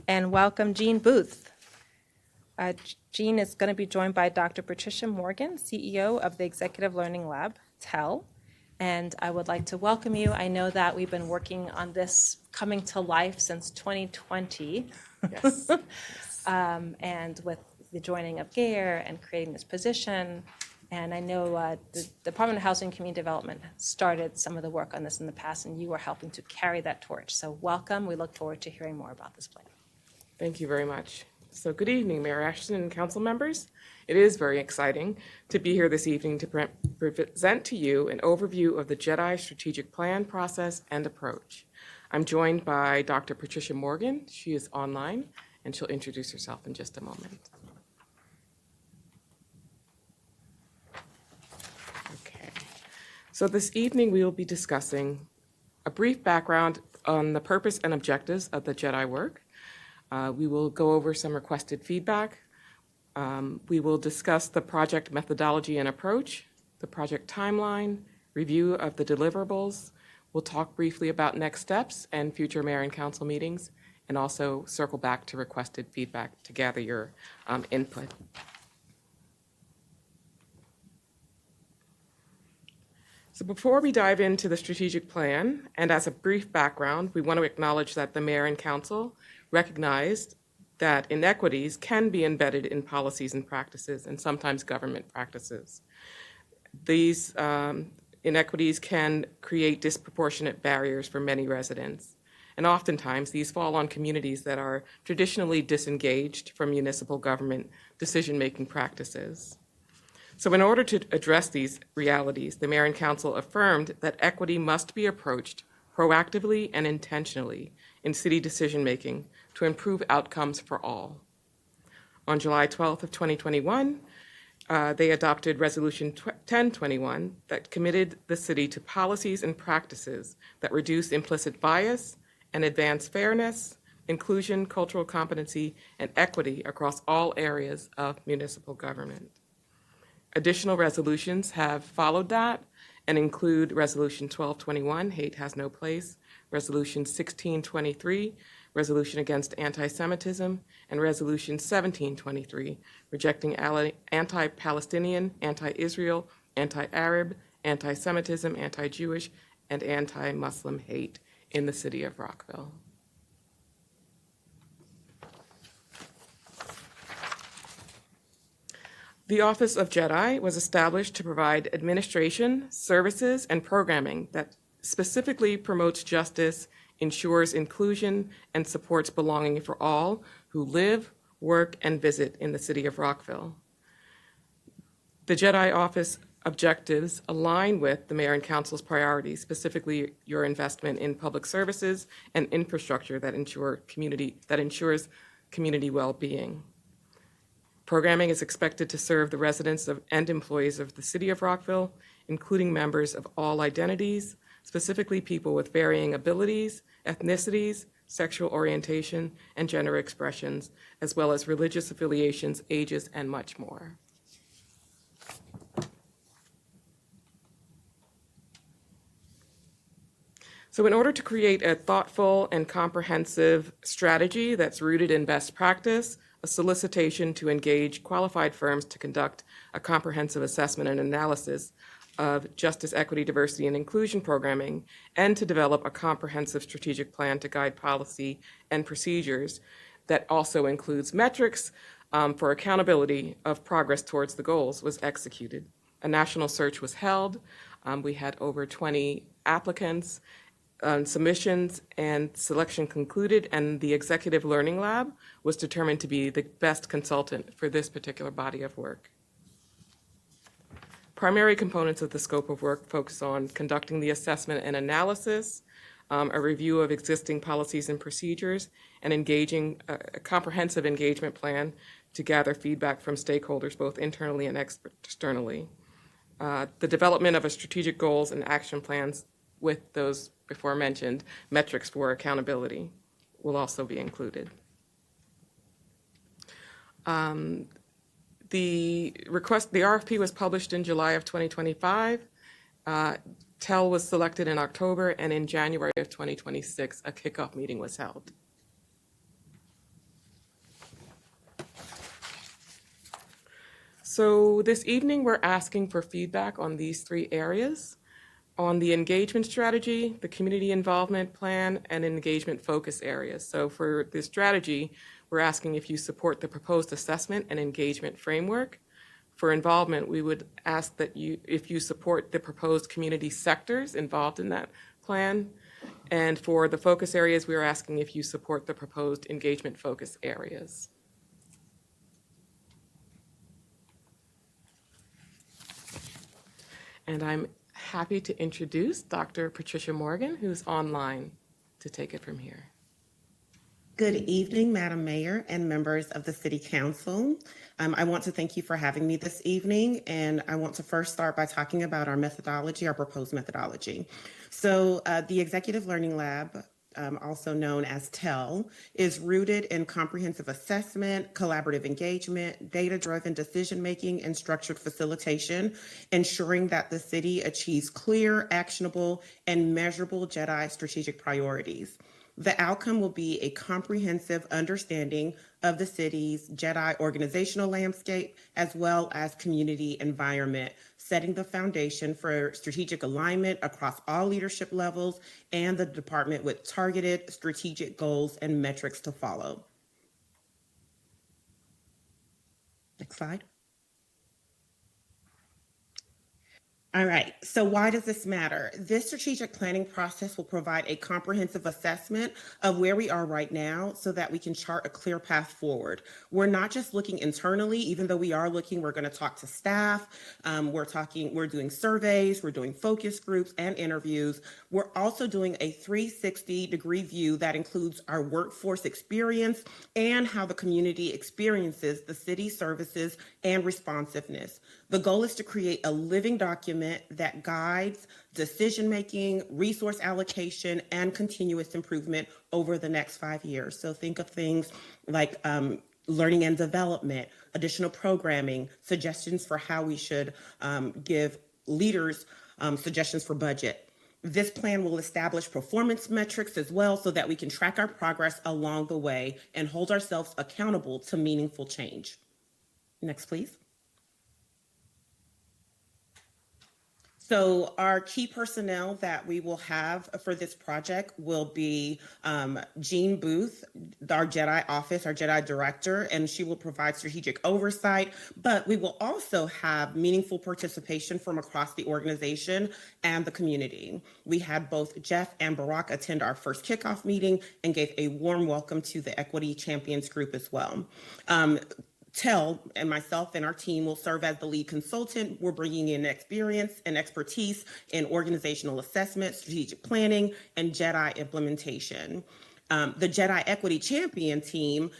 and welcome Jean Booth. Jean is going to be joined by Dr. Patricia Morgan, CEO of the Executive Learning Lab, TEL. And I would like to welcome you. I know that we've been working on this coming to life since 2020. Yes. And with the joining of GARE and creating this position. And I know the Department of Housing and Community Development started some of the work on this in the past, and you are helping to carry that torch. So welcome. We look forward to hearing more about this plan. Thank you very much. So good evening, Mayor Ashton and council members. It is very exciting to be here this evening to present to you an overview of the JEDI strategic plan process and approach. I'm joined by Dr. Patricia Morgan. She is online, and she'll introduce herself in just a moment. Okay. So this evening we will be discussing a brief background on the purpose and objectives of the JEDI work. We will go over some requested feedback. We will discuss the project methodology and approach, the project timeline, review of the deliverables. We'll talk briefly about next steps and future mayor and council meetings, and also circle back to requested feedback to gather your input. So before we dive into the strategic plan, and as a brief background, we want to acknowledge that the mayor and council recognized that inequities can be embedded in policies and practices, and sometimes government practices. These inequities can create disproportionate barriers for many residents, and oftentimes these fall on communities that are traditionally disengaged from municipal government decision-making practices. So in order to address these realities, the mayor and council affirmed that equity must be approached proactively and intentionally in city decision-making to improve outcomes for all. On July 12th of 2021, they adopted Resolution 1021 that committed the city to policies and practices that reduce implicit bias and advance fairness, inclusion, cultural competency, and equity across all areas of municipal government. Additional resolutions have followed that and include Resolution 1221, Hate Has No Place, Resolution 1623, Resolution Against Anti-Semitism, and Resolution 1723, Rejecting Anti-Palestinian, Anti-Israel, Anti-Arab, Anti-Semitism, Anti-Jewish, and Anti-Muslim hate in the city of Rockville. The Office of JEDI was established to provide administration, services, and programming that specifically promotes justice, ensures inclusion, and supports belonging for all who live, work, and visit in the city of Rockville. The JEDI Office objectives align with the Mayor and Council's priorities, specifically your investment in public services and infrastructure that ensures community well-being. Programming is expected to serve the residents and employees of the city of Rockville, including members of all identities, specifically people with varying abilities, ethnicities, sexual orientation, and gender expressions, as well as religious affiliations, ages, and much more. So in order to create a thoughtful and comprehensive strategy that's rooted in best practice, a solicitation to engage qualified firms to conduct a comprehensive assessment and analysis of justice, equity, diversity, and inclusion programming, and to develop a comprehensive strategic plan to guide policy and procedures that also includes metrics for accountability of progress towards the goals was executed. A national search was held. We had over 20 applicants. Submissions and selection concluded, and the Executive Learning Lab was determined to be the best consultant for this particular body of work. Primary components of the scope of work focus on conducting the assessment and analysis, a review of existing policies and procedures, and engaging a comprehensive engagement plan to gather feedback from stakeholders, both internally and externally. The development of a strategic goals and action plans with those before mentioned metrics for accountability will also be included. The RFP was published in July of 2025. TEL was selected in October, and in January of 2026, a kickoff meeting was held. So this evening, we're asking for feedback on these three areas: on the engagement strategy, the community involvement plan, and engagement focus areas. So for this strategy, we're asking if you support the proposed assessment and engagement framework. For involvement, we would ask that if you support the proposed community sectors involved in that plan. And for the focus areas, we are asking if you support the proposed engagement focus areas. And I'm happy to introduce Dr. Patricia Morgan, who's online, to take it from here. Good evening, Madam Mayor and members of the City Council. I want to thank you for having me this evening, and I want to first start by talking about our methodology, our proposed methodology. So the Executive Learning Lab, also known as TEL, is rooted in comprehensive assessment, collaborative engagement, data-driven decision-making, and structured facilitation, ensuring that the city achieves clear, actionable, and measurable JEDI strategic priorities. The outcome will be a comprehensive understanding of the city's JEDI organizational landscape as well as community environment, setting the foundation for strategic alignment across all leadership levels and the department with targeted strategic goals and metrics to follow. Next slide. All right, so why does this matter? This strategic planning process will provide a comprehensive assessment of where we are right now so that we can chart a clear path forward. We're not just looking internally, even though we are looking, we're gonna talk to staff, we're doing surveys, we're doing focus groups and interviews. We're also doing a 360-degree view that includes our workforce experience and how the community experiences the city services and responsiveness. The goal is to create a living document that guides decision-making, resource allocation, and continuous improvement over the next 5 years. So think of things like learning and development, additional programming, suggestions for how we should give leaders suggestions for budget. This plan will establish performance metrics as well so that we can track our progress along the way and hold ourselves accountable to meaningful change. Next, please. So our key personnel that we will have for this project will be Jean Booth, our JEDI office, our JEDI director, and she will provide strategic oversight, but we will also have meaningful participation from across the organization and the community. We had both Jeff and Barack attend our first kickoff meeting and gave a warm welcome to the Equity Champions group as well. TEL and myself and our team will serve as the lead consultant. We're bringing in experience and expertise in organizational assessment, strategic planning, and JEDI implementation. The JEDI Equity Champion team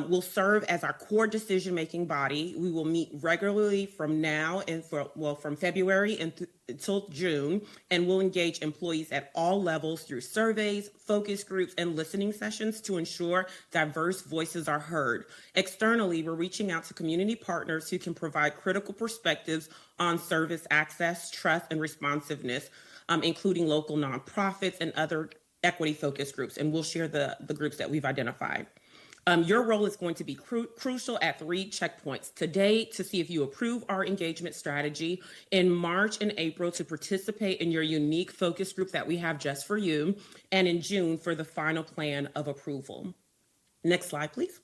will serve as our core decision-making body. We will meet regularly from now and from February until June, and we'll engage employees at all levels through surveys, focus groups, and listening sessions to ensure diverse voices are heard. Externally, we're reaching out to community partners who can provide critical perspectives on service access, trust, and responsiveness, including local nonprofits and other equity focus groups, and we'll share the groups that we've identified. Your role is going to be crucial at 3 checkpoints: today to see if you approve our engagement strategy, in March and April to participate in your unique focus group that we have just for you, and in June for the final plan of approval. Next slide, please.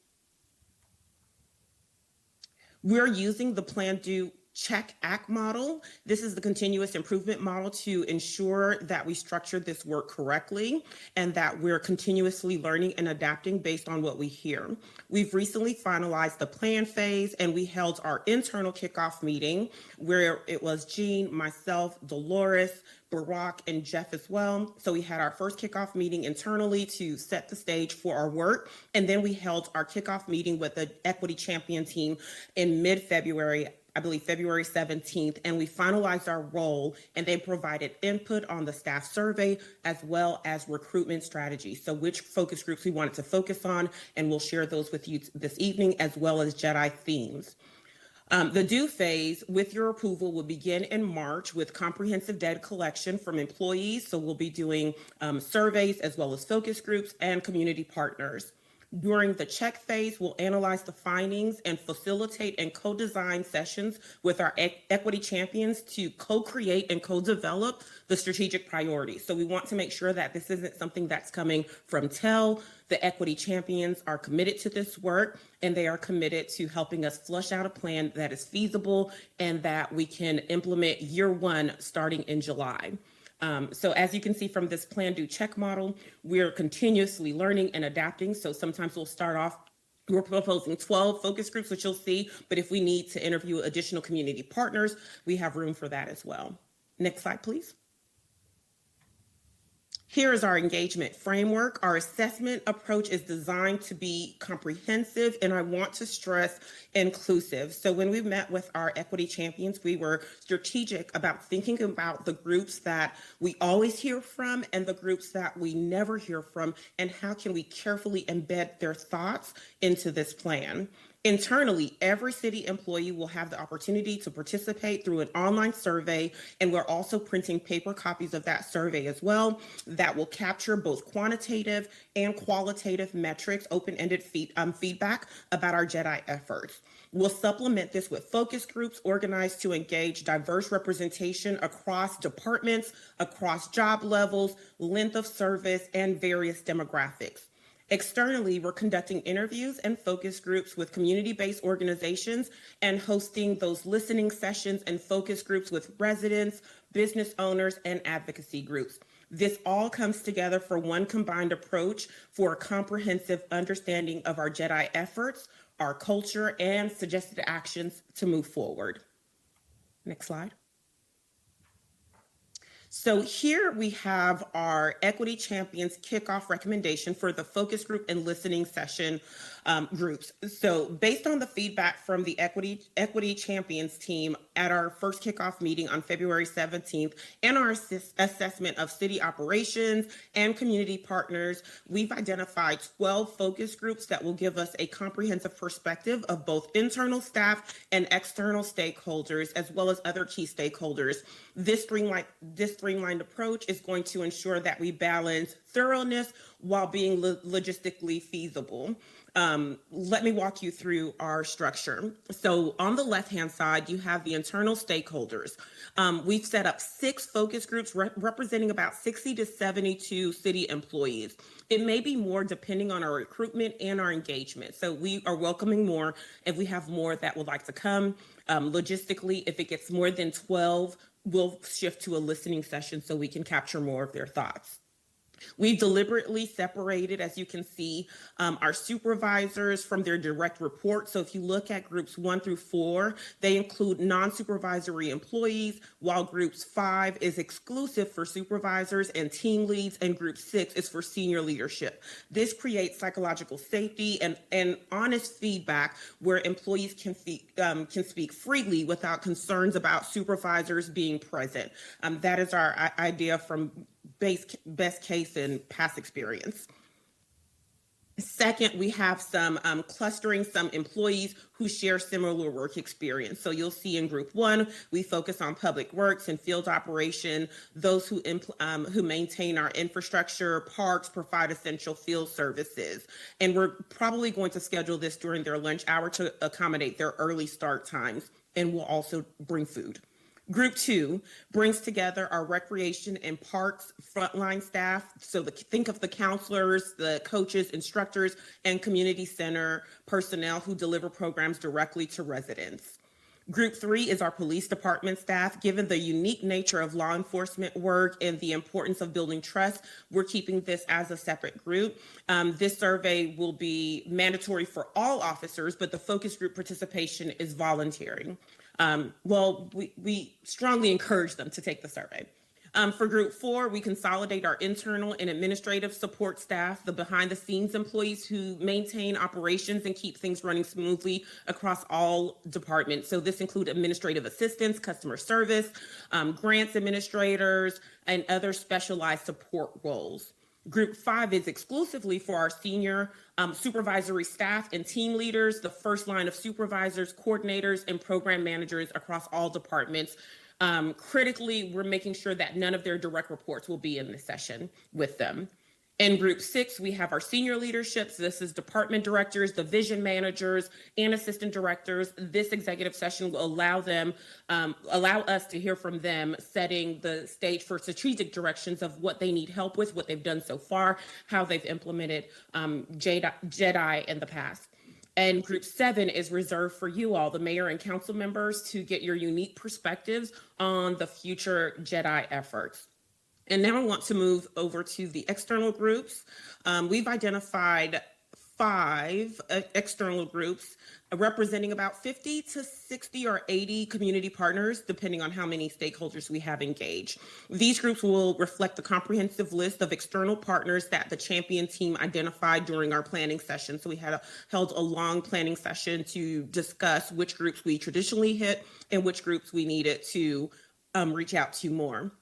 We're using the plan, do, check, act model. This is the continuous improvement model to ensure that we structure this work correctly and that we're continuously learning and adapting based on what we hear. We've recently finalized the plan phase, and we held our internal kickoff meeting where it was Jean, myself, Dolores, Barack, and Jeff as well. So we had our first kickoff meeting internally to set the stage for our work. And then we held our kickoff meeting with the Equity Champion team in mid-February, I believe February 17th, and we finalized our role, and they provided input on the staff survey as well as recruitment strategies. So which focus groups we wanted to focus on, and we'll share those with you this evening, as well as JEDI themes. The due phase, with your approval, will begin in March with comprehensive data collection from employees. So we'll be doing surveys as well as focus groups and community partners. During the check phase, we'll analyze the findings and facilitate and co-design sessions with our equity champions to co-create and co-develop the strategic priorities. So we want to make sure that this isn't something that's coming from TEL. The equity champions are committed to this work, and they are committed to helping us flush out a plan that is feasible and that we can implement year one starting in July. So as you can see from this plan, do, check model, we're continuously learning and adapting. So sometimes we'll start off, we're proposing 12 focus groups, which you'll see, but if we need to interview additional community partners, we have room for that as well. Next slide, please. Here is our engagement framework. Our assessment approach is designed to be comprehensive, and I want to stress inclusive. So when we met with our equity champions, we were strategic about thinking about the groups that we always hear from and the groups that we never hear from, and how can we carefully embed their thoughts into this plan. Internally, every city employee will have the opportunity to participate through an online survey, and we're also printing paper copies of that survey as well that will capture both quantitative and qualitative metrics, open-ended feedback about our JEDI efforts. We'll supplement this with focus groups organized to engage diverse representation across departments, across job levels, length of service, and various demographics. Externally, we're conducting interviews and focus groups with community-based organizations and hosting those listening sessions and focus groups with residents, business owners, and advocacy groups. This all comes together for one combined approach for a comprehensive understanding of our JEDI efforts, our culture, and suggested actions to move forward. Next slide. So here we have our Equity Champions kickoff recommendation for the focus group and listening session groups. So based on the feedback from the Equity Champions team at our first kickoff meeting on February 17th and our assessment of city operations and community partners, we've identified 12 focus groups that will give us a comprehensive perspective of both internal staff and external stakeholders, as well as other key stakeholders. This streamlined approach is going to ensure that we balance thoroughness while being logistically feasible. Let me walk you through our structure. So on the left-hand side, you have the internal stakeholders. We've set up 6 focus groups representing about 60 to 72 city employees. It may be more depending on our recruitment and our engagement. So we are welcoming more if we have more that would like to come. Logistically, if it gets more than 12, we'll shift to a listening session so we can capture more of their thoughts. We've deliberately separated, as you can see, our supervisors from their direct reports. So if you look at groups 1 through 4, they include non-supervisory employees, while groups 5 is exclusive for supervisors and team leads, and group 6 is for senior leadership. This creates psychological safety and honest feedback where employees can speak freely without concerns about supervisors being present. That is our idea from best case and past experience. Second, we have some clustering some employees who share similar work experience. So you'll see in group 1, we focus on public works and field operation, those who maintain our infrastructure, parks, provide essential field services. And we're probably going to schedule this during their lunch hour to accommodate their early start times. And we'll also bring food. Group 2 brings together our recreation and parks frontline staff. So think of the counselors, the coaches, instructors, and community center personnel who deliver programs directly to residents. Group 3 is our police department staff. Given the unique nature of law enforcement work and the importance of building trust, we're keeping this as a separate group. This survey will be mandatory for all officers, but the focus group participation is voluntary. We strongly encourage them to take the survey. For group 4, we consolidate our internal and administrative support staff, the behind the scenes employees who maintain operations and keep things running smoothly across all departments. So this includes administrative assistants, customer service, grants administrators, and other specialized support roles. Group 5 is exclusively for our senior supervisory staff and team leaders, the first line of supervisors, coordinators, and program managers across all departments. Critically, we're making sure that none of their direct reports will be in this session with them. In group 6, we have our senior leaderships. This is department directors, division managers, and assistant directors. This executive session will allow us to hear from them, setting the stage for strategic directions of what they need help with, what they've done so far, how they've implemented JEDI in the past. And group 7 is reserved for you all, the mayor and council members, to get your unique perspectives on the future JEDI efforts. And now I want to move over to the external groups. We've identified 5 external groups representing about 50 to 60 or 80 community partners, depending on how many stakeholders we have engaged. These groups will reflect the comprehensive list of external partners that the champion team identified during our planning session. So we held a long planning session to discuss which groups we traditionally hit and which groups we needed to reach out to more.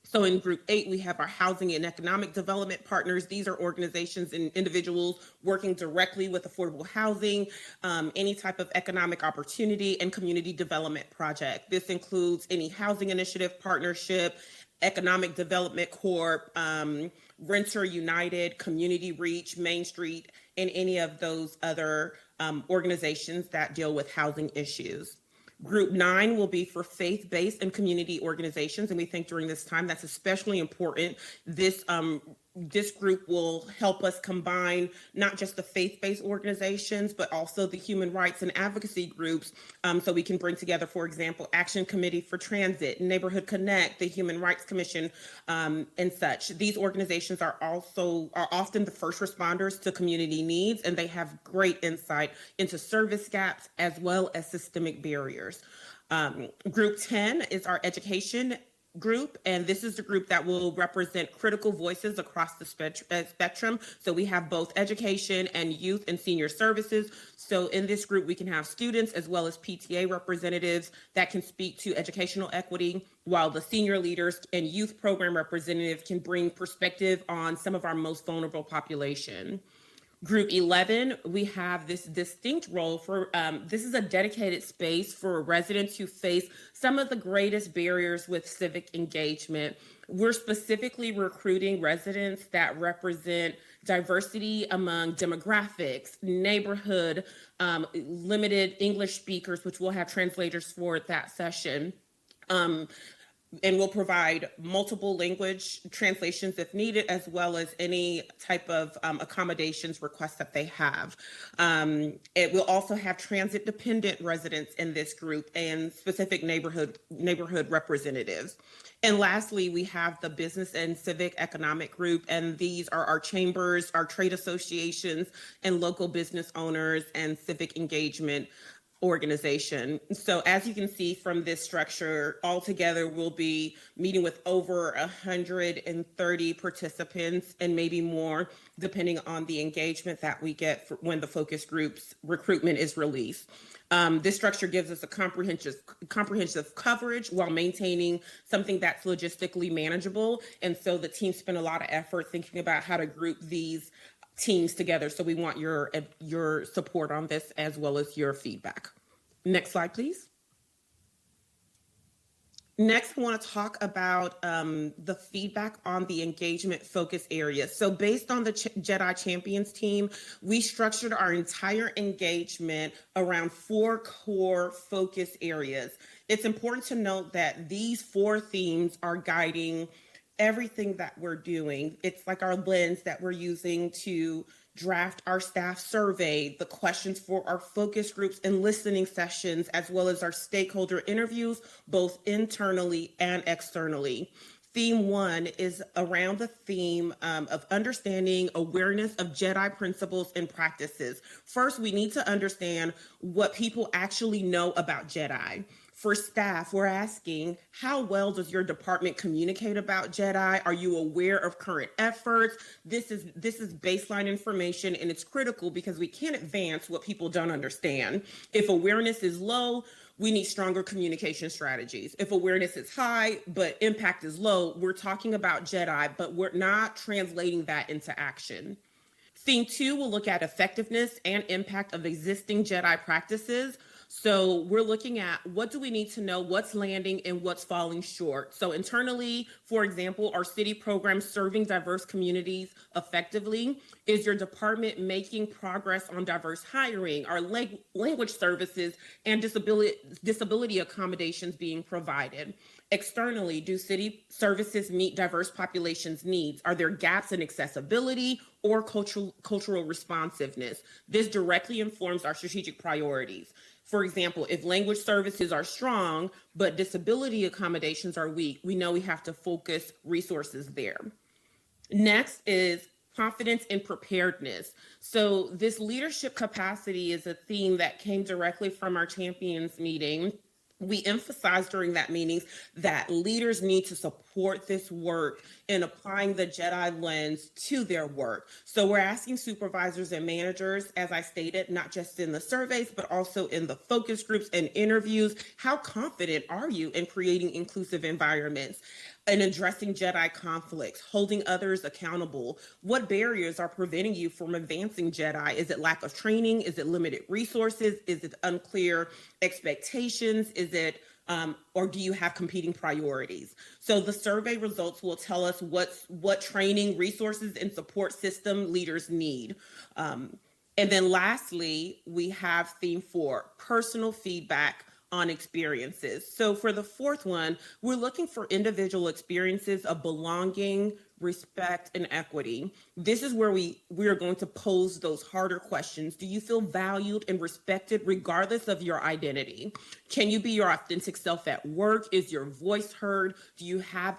So in group 8, we have our housing and economic development partners. These are organizations and individuals working directly with affordable housing, any type of economic opportunity and community development project. This includes any housing initiative partnership, economic development corp, Renter United, Community Reach, Main Street, and any of those other organizations that deal with housing issues. Group 9 will be for faith-based and community organizations, and we think during this time that's especially important. This group will help us combine not just the faith-based organizations, but also the human rights and advocacy groups, so we can bring together, for example, Action Committee for Transit, Neighborhood Connect, the Human Rights Commission, and such. These organizations are often the first responders to community needs, and they have great insight into service gaps as well as systemic barriers. Group 10 is our education group, and this is the group that will represent critical voices across the spectrum. So we have both education and youth and senior services. So in this group, we can have students as well as PTA representatives that can speak to educational equity, while the senior leaders and youth program representatives can bring perspective on some of our most vulnerable population. Group 11, we have this distinct role for, this is a dedicated space for residents who face some of the greatest barriers with civic engagement. We're specifically recruiting residents that represent diversity among demographics, neighborhood, limited English speakers, which we'll have translators for that session. And we'll provide multiple language translations if needed, as well as any type of accommodations requests that they have. It will also have transit-dependent residents in this group and specific neighborhood representatives. And lastly, we have the business and civic economic group, and these are our chambers, our trade associations, and local business owners and civic engagement organization. So as you can see from this structure, altogether we'll be meeting with over 130 participants and maybe more, depending on the engagement that we get when the focus groups recruitment is released. This structure gives us a comprehensive coverage while maintaining something that's logistically manageable. And so the team spent a lot of effort thinking about how to group these teams together. So we want your support on this as well as your feedback. Next slide, please. Next, I want to talk about the feedback on the engagement focus areas. So based on the JEDI Champions team, we structured our entire engagement around 4 core focus areas. It's important to note that these 4 themes are guiding everything that we're doing. It's like our lens that we're using to draft our staff survey, the questions for our focus groups and listening sessions, as well as our stakeholder interviews, both internally and externally. Theme 1 is around the theme of understanding awareness of JEDI principles and practices. First, we need to understand what people actually know about JEDI. For staff, we're asking, how well does your department communicate about JEDI? Are you aware of current efforts? This is baseline information, and it's critical because we can't advance what people don't understand. If awareness is low, we need stronger communication strategies. If awareness is high, but impact is low, we're talking about JEDI, but we're not translating that into action. Theme 2 will look at effectiveness and impact of existing JEDI practices. So we're looking at what do we need to know, what's landing and what's falling short. So internally, for example, are city programs serving diverse communities effectively? Is your department making progress on diverse hiring? Are language services and disability accommodations being provided? Externally, do city services meet diverse populations' needs? Are there gaps in accessibility or cultural responsiveness? This directly informs our strategic priorities. For example, if language services are strong, but disability accommodations are weak, we know we have to focus resources there. Next is confidence and preparedness. So, this leadership capacity is a theme that came directly from our champions meeting. We emphasized during that meeting that leaders need to support this work in applying the JEDI lens to their work. So we're asking supervisors and managers, as I stated, not just in the surveys, but also in the focus groups and interviews, how confident are you in creating inclusive environments? And addressing JEDI conflicts, holding others accountable. What barriers are preventing you from advancing JEDI? Is it lack of training? Is it limited resources? Is it unclear expectations? Is it or do you have competing priorities? So the survey results will tell us what training, resources, and support system leaders need. And then lastly, we have theme 4, personal feedback on experiences. So for the fourth one, we're looking for individual experiences of belonging, respect, and equity. This is where we are going to pose those harder questions. Do you feel valued and respected regardless of your identity? Can you be your authentic self at work? Is your voice heard? Do you have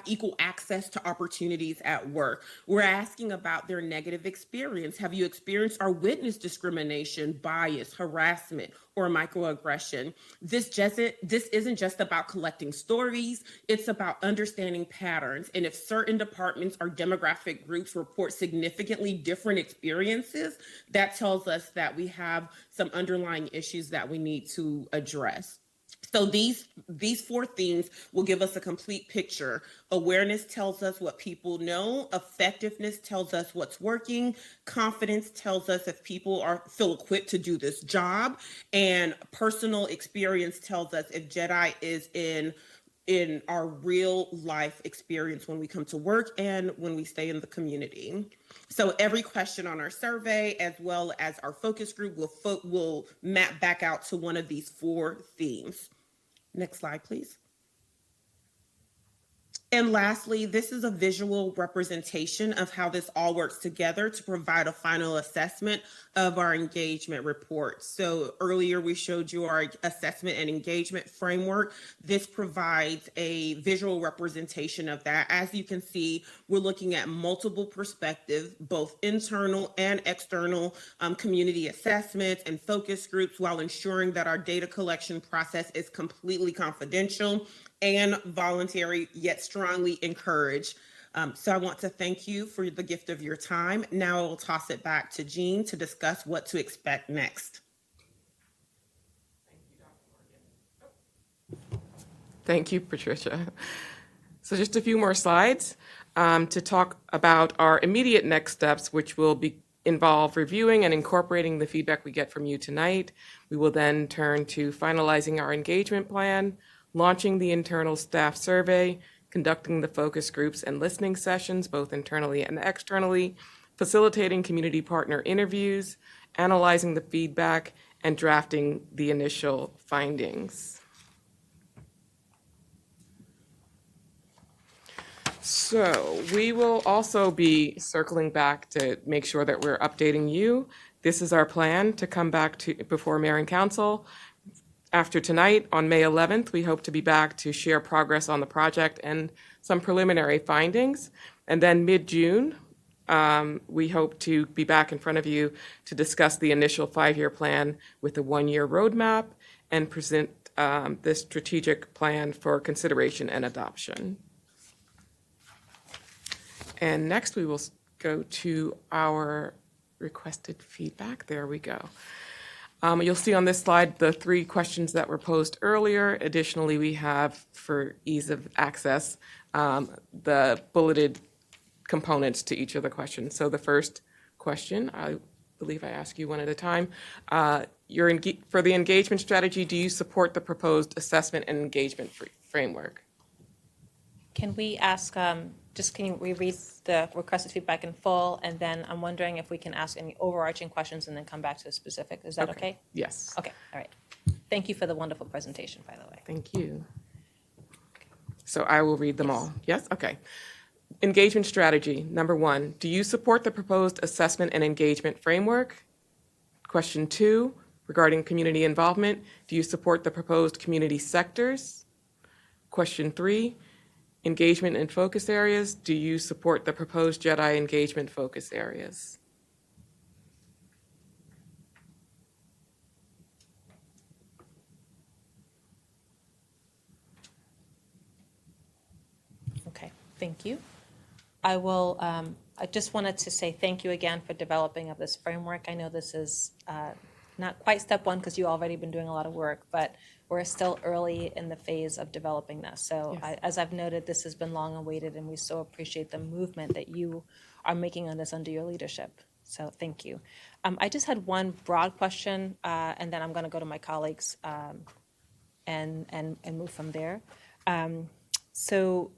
equal access to opportunities at work? We're asking about their negative experience. Have you experienced or witnessed discrimination, bias, harassment, or microaggression? This isn't just about collecting stories, it's about understanding patterns. And if certain departments or demographic groups report significantly different experiences, that tells us that we have some underlying issues that we need to address. So these 4 themes will give us a complete picture. Awareness tells us what people know. Effectiveness tells us what's working. Confidence tells us if people feel equipped to do this job. And personal experience tells us if JEDI is in our real life experience when we come to work and when we stay in the community. So every question on our survey, as well as our focus group, will map back out to one of these 4 themes. Next slide, please. And lastly, this is a visual representation of how this all works together to provide a final assessment of our engagement report. So earlier we showed you our assessment and engagement framework. This provides a visual representation of that. As you can see, we're looking at multiple perspectives, both internal and external community assessments and focus groups, while ensuring that our data collection process is completely confidential and voluntary, yet strongly encouraged. So I want to thank you for the gift of your time. Now I will toss it back to Jean to discuss what to expect next. Thank you, Patricia. So just a few more slides to talk about our immediate next steps, which will involve reviewing and incorporating the feedback we get from you tonight. We will then turn to finalizing our engagement plan, launching the internal staff survey, conducting the focus groups and listening sessions, both internally and externally, facilitating community partner interviews, analyzing the feedback, and drafting the initial findings. So we will also be circling back to make sure that we're updating you. This is our plan to come back to before Mayor and Council. After tonight, on May 11th, we hope to be back to share progress on the project and some preliminary findings. And then mid-June, we hope to be back in front of you to discuss the initial 5-year plan with a 1-year roadmap and present the strategic plan for consideration and adoption. And next, we will go to our requested feedback. There we go. You'll see on this slide the 3 questions that were posed earlier. Additionally, we have, for ease of access, the bulleted components to each of the questions. So the first question, I believe I ask you one at a time. For the engagement strategy, do you support the proposed assessment and engagement framework? Can we ask, can you reread the requested feedback in full? And then I'm wondering if we can ask any overarching questions and then come back to the specific. Is that okay? Yes. Okay, all right. Thank you for the wonderful presentation, by the way. Thank you. So I will read them all. Yes? Okay. Engagement strategy. Number 1, do you support the proposed assessment and engagement framework? Question 2, regarding community involvement, do you support the proposed community sectors? Question 3, engagement and focus areas, do you support the proposed JEDI engagement focus areas? Okay, thank you. I just wanted to say thank you again for developing of this framework. I know this is not quite step 1 because you've already been doing a lot of work, but we're still early in the phase of developing this. So Yes. as I've noted, this has been long awaited, and we so appreciate the movement that you are making on this under your leadership. So thank you. I just had one broad question, and then I'm going to go to my colleagues and move from there. So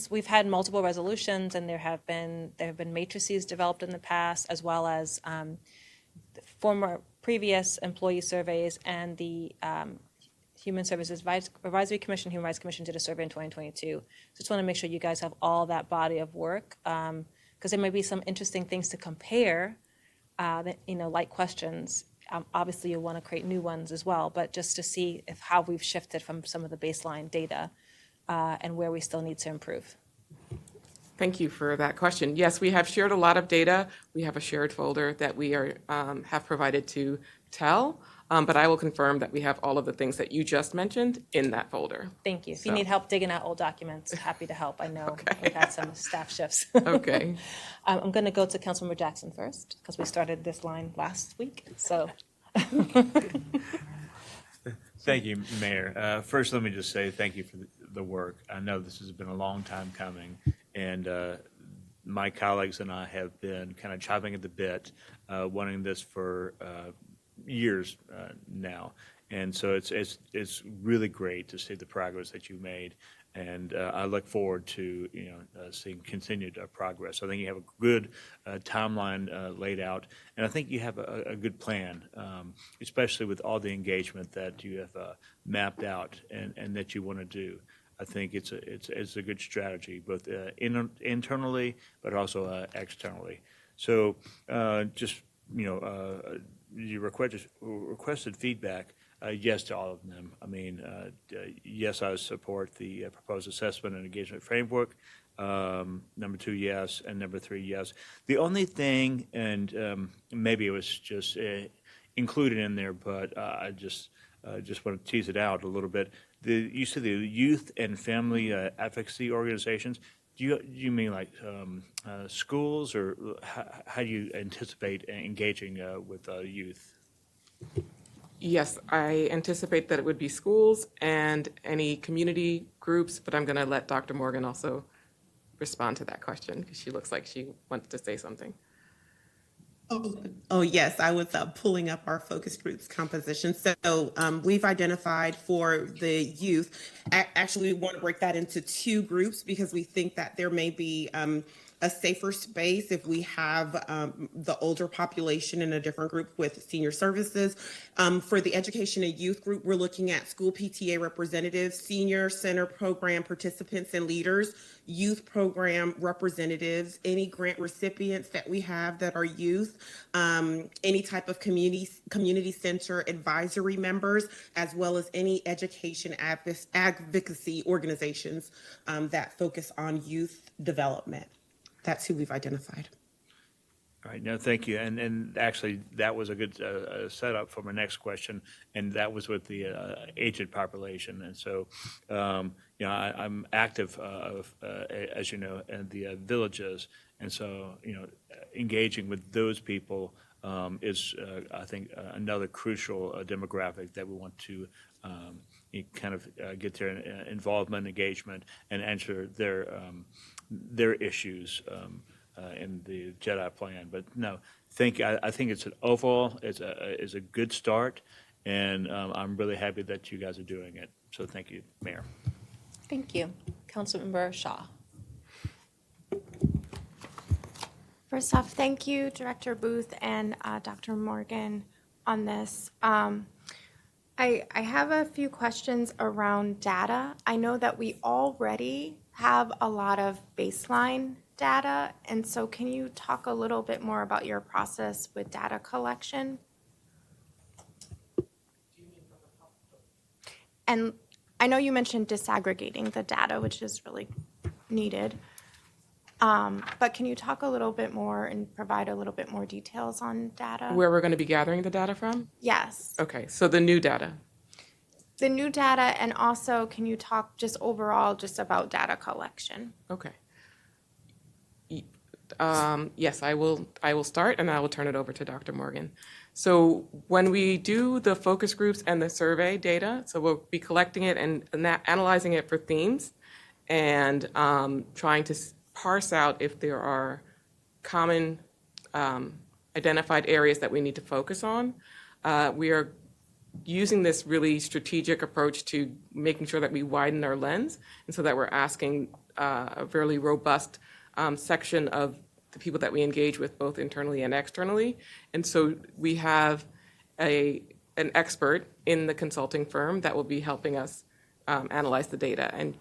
we've had multiple resolutions, and there have been matrices developed in the past, as well as previous employee surveys, and the Human Services Advisory Commission, Human Rights Commission did a survey in 2022. So just want to make sure you guys have all that body of work, because there may be some interesting things to compare, like questions. Obviously, you'll want to create new ones as well, but just to see how we've shifted from some of the baseline data and where we still need to improve. Thank you for that question. Yes, we have shared a lot of data. We have a shared folder that we have provided to TEL, but I will confirm that we have all of the things that you just mentioned in that folder. Thank you. If you need help digging out old documents, happy to help. I know we've had some staff shifts. Okay. I'm going to go to Councilmember Jackson first, because we started this line last week. So. Thank you, Mayor. First, let me just say thank you for the work. I know this has been a long time coming, and my colleagues and I have been kind of chopping at the bit, wanting this for years now. And so it's really great to see the progress that you made, and I look forward to seeing continued progress. I think you have a good timeline laid out, and I think you have a good plan, especially with all the engagement that you have mapped out and that you want to do. I think it's a good strategy, both internally but also externally. So you requested feedback. Yes to all of them. I mean, yes, I support the proposed assessment and engagement framework. Number 2, yes, and number 3, yes. The only thing, and maybe it was just included in there, but I just want to tease it out a little bit. You said the youth and family advocacy organizations. Do you mean like schools, or how do you anticipate engaging with youth? Yes, I anticipate that it would be schools and any community groups, but I'm going to let Dr. Morgan also respond to that question, because she looks like she wants to say something. Oh, yes, I was pulling up our focus groups composition. So we've identified for the youth, actually we want to break that into 2 groups, because we think that there may be a safer space if we have the older population in a different group with senior services. For the education and youth group, we're looking at school PTA representatives, senior center program participants and leaders, youth program representatives, any grant recipients that we have that are youth, any type of community center advisory members, as well as any education advocacy organizations that focus on youth development. That's who we've identified. All right, no, thank you. And actually, that was a good setup for my next question, and that was with the aged population. And so, I'm active, as you know, in the villages, and so, engaging with those people is, I think, another crucial demographic that we want to kind of get their involvement, engagement, and answer their issues in the JEDI plan. But no, I think it's an overall, it's a good start, and I'm really happy that you guys are doing it. So thank you, Mayor. Thank you. Councilmember Shaw. First off, thank you, Director Booth and Dr. Morgan, on this. I have a few questions around data. I know that we already have a lot of baseline data, and so can you talk a little bit more about your process with data collection? And I know you mentioned disaggregating the data, which is really needed. But can you talk a little bit more and provide a little bit more details on data? Where we're going to be gathering the data from? Yes. Okay, so the new data. The new data, and also can you talk just overall just about data collection? Okay. Yes, I will start, and I will turn it over to Dr. Morgan. So when we do the focus groups and the survey data, so we'll be collecting it and analyzing it for themes and trying to parse out if there are common identified areas that we need to focus on. We are using this really strategic approach to making sure that we widen our lens, and so that we're asking a fairly robust section of the people that we engage with, both internally and externally. And so we have an expert in the consulting firm that will be helping us analyze the data. And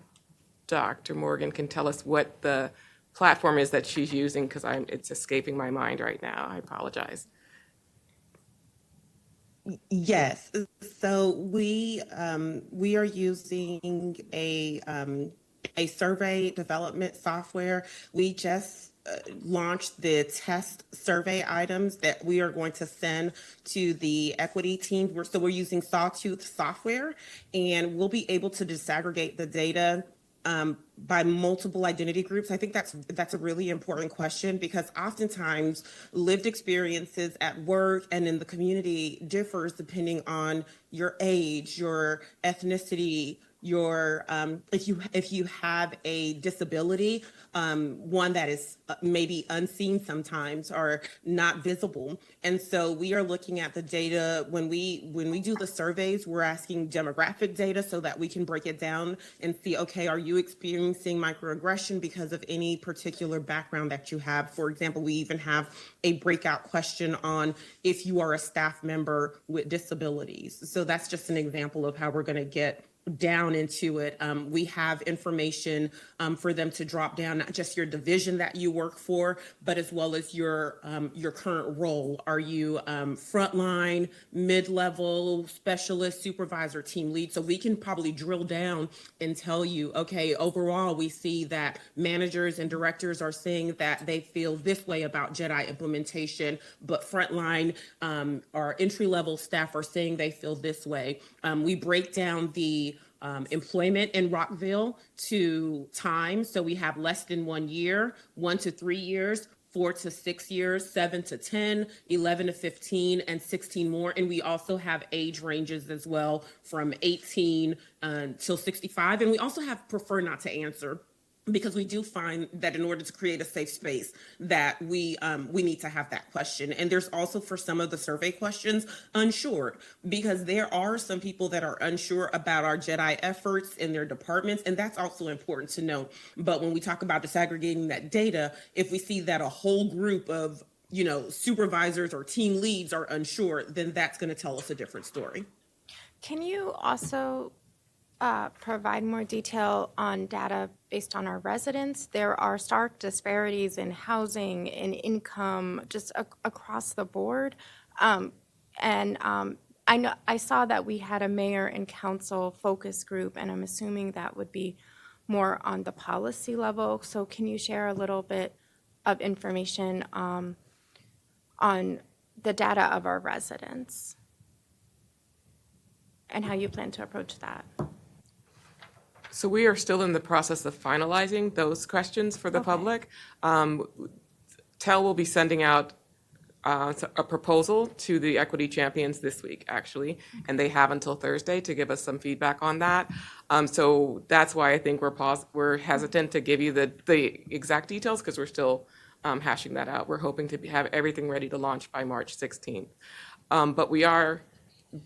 Dr. Morgan can tell us what the platform is that she's using, because it's escaping my mind right now. I apologize. Yes. So we are using a survey development software. We just launched the test survey items that we are going to send to the equity team. We're using Sawtooth software, and we'll be able to disaggregate the data by multiple identity groups. I think that's a really important question, because oftentimes lived experiences at work and in the community differs depending on your age, your ethnicity, your if you have a disability, one that is maybe unseen sometimes or not visible. And so we are looking at the data when we do the surveys. We're asking demographic data so that we can break it down and see, okay, are you experiencing microaggression because of any particular background that you have? For example, we even have a breakout question on if you are a staff member with disabilities. So that's just an example of how we're going to get down into it. We have information for them to drop down, not just your division that you work for, but as well as your current role. Are you frontline, mid-level, specialist, supervisor, team lead? So we can probably drill down and tell you, okay, overall, we see that managers and directors are saying that they feel this way about JEDI implementation, but frontline or entry-level staff are saying they feel this way. We break down the employment in Rockville to time. So we have less than 1 year, 1 to 3 years, 4 to 6 years, 7 to 10, 11 to 15, and 16 more. And we also have age ranges as well, from 18 till 65. And we also have prefer not to answer, because we do find that in order to create a safe space that we need to have that question. And there's also, for some of the survey questions, unsure, because there are some people that are unsure about our JEDI efforts in their departments, and that's also important to know. But when we talk about disaggregating that data, if we see that a whole group of supervisors or team leads are unsure, then that's going to tell us a different story. Can you also provide more detail on data based on our residents? There are stark disparities in housing, in income, just across the board. I saw that we had a mayor and council focus group, and I'm assuming that would be more on the policy level. So can you share a little bit of information on the data of our residents and how you plan to approach that? So we are still in the process of finalizing those questions for the public. TEL will be sending out a proposal to the equity champions this week, actually, and they have until Thursday to give us some feedback on that. So that's why I think we're hesitant to give you the exact details, because we're still hashing that out. We're hoping to have everything ready to launch by March 16th. But we are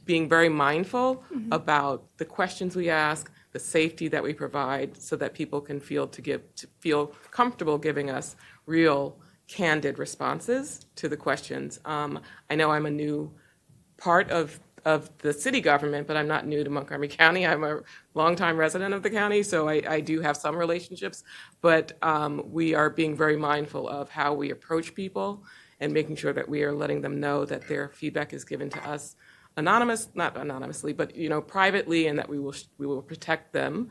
being very mindful about the questions we ask, the safety that we provide, so that people can feel comfortable giving us real, candid responses to the questions. I know I'm a new part of the city government, but I'm not new to Montgomery County. I'm a longtime resident of the county, so I do have some relationships. But we are being very mindful of how we approach people and making sure that we are letting them know that their feedback is given to us not anonymously, but privately, and that we will protect them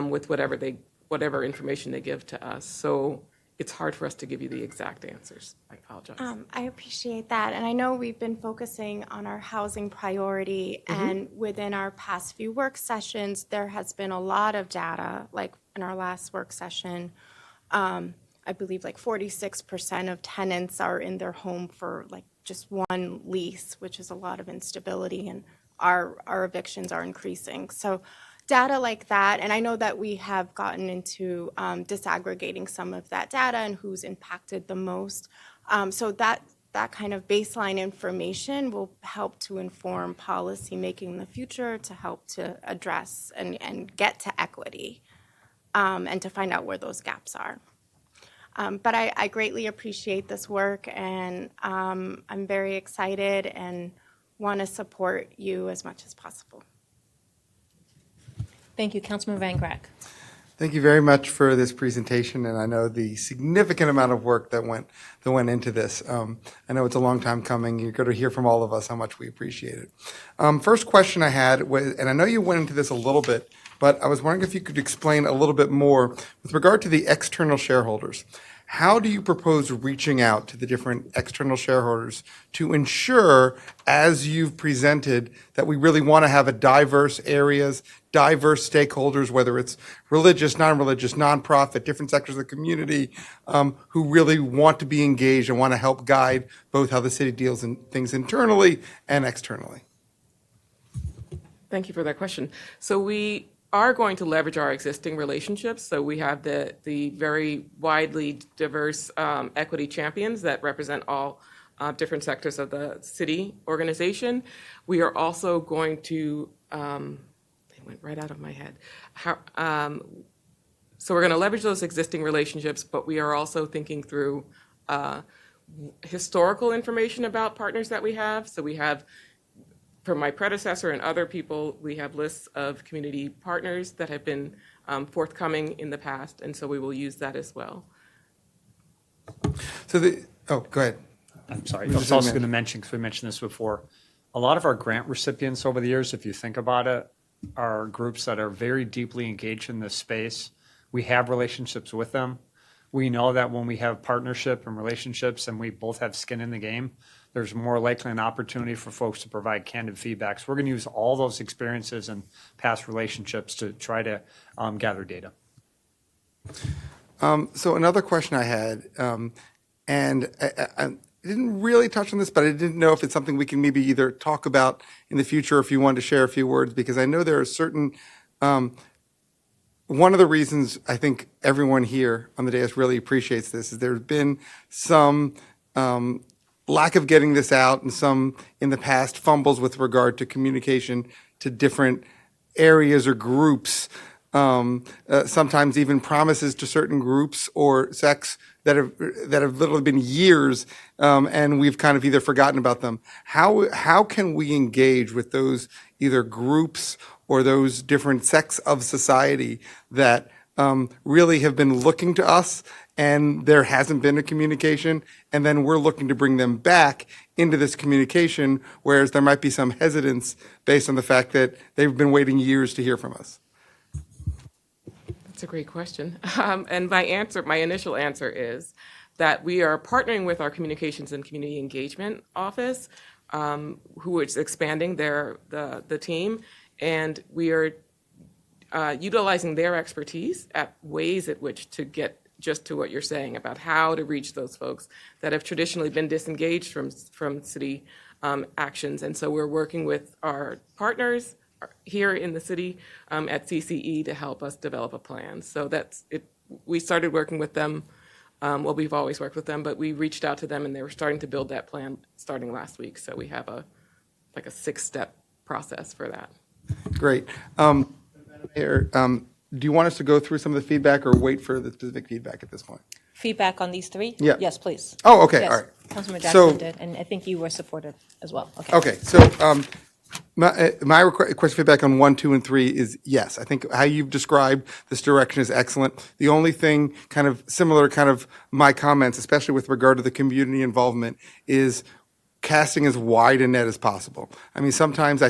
with whatever information they give to us. So it's hard for us to give you the exact answers. I apologize. I appreciate that. And I know we've been focusing on our housing priority, and within our past few work sessions, there has been a lot of data, like in our last work session, I believe like 46% of tenants are in their home for like just one lease, which is a lot of instability, and our evictions are increasing. So data like that, and I know that we have gotten into disaggregating some of that data and who's impacted the most. So that kind of baseline information will help to inform policy making in the future, to help to address and get to equity, and to find out where those gaps are. But I greatly appreciate this work, and I'm very excited and want to support you as much as possible. Thank you, Councilman Van Grack. Thank you very much for this presentation, and I know the significant amount of work that went into this. I know it's a long time coming. You're going to hear from all of us how much we appreciate it. First question I had was, and I know you went into this a little bit, but I was wondering if you could explain a little bit more with regard to the external shareholders. How do you propose reaching out to the different external shareholders to ensure, as you've presented, that we really want to have a diverse areas, diverse stakeholders, whether it's religious, non-religious, nonprofit, different sectors of the community, who really want to be engaged and want to help guide both how the city deals in things internally and externally? Thank you for that question. So we are going to leverage our existing relationships. So we have the very widely diverse equity champions that represent all different sectors of the city organization. We are also going to, they went right out of my head. So we're going to leverage those existing relationships, but we are also thinking through historical information about partners that we have. So we have, from my predecessor and other people, we have lists of community partners that have been forthcoming in the past, and so we will use that as well. So go ahead. I'm sorry. I was also going to mention, because we mentioned this before, a lot of our grant recipients over the years, if you think about it, are groups that are very deeply engaged in this space. We have relationships with them. We know that when we have partnership and relationships and we both have skin in the game, there's more likely an opportunity for folks to provide candid feedback. So we're going to use all those experiences and past relationships to try to gather data. So another question I had, and I didn't really touch on this, but I didn't know if it's something we can maybe either talk about in the future, if you wanted to share a few words, because I know there are certain, one of the reasons I think everyone here on the dais really appreciates this is there's been some lack of getting this out and some in the past fumbles with regard to communication to different areas or groups, sometimes even promises to certain groups or sects that have literally been years, and we've kind of either forgotten about them. How can we engage with those either groups or those different sects of society that really have been looking to us and there hasn't been a communication, and then we're looking to bring them back into this communication, whereas there might be some hesitance based on the fact that they've been waiting years to hear from us? That's a great question. And my initial answer is that we are partnering with our Communications and Community Engagement Office, who is expanding the team, and we are utilizing their expertise at ways at which to get just to what you're saying about how to reach those folks that have traditionally been disengaged from city actions. And so we're working with our partners here in the city at CCE to help us develop a plan. So that's it. We started working with them Well, we've always worked with them, but we reached out to them and they were starting to build that plan starting last week. So we have a 6-step process for that. Great. Mayor, do you want us to go through some of the feedback or wait for the specific feedback at this point? Feedback on these three? Yeah. Yes, please. Oh, okay, Yes. all right. Councilman So- Jackson did, and I think you were supportive as well. Okay, so my request feedback on 1, 2, and 3 is yes. I think how you've described this direction is excellent. The only thing kind of similar, kind of my comments, especially with regard to the community involvement, is casting as wide a net as possible. I mean, sometimes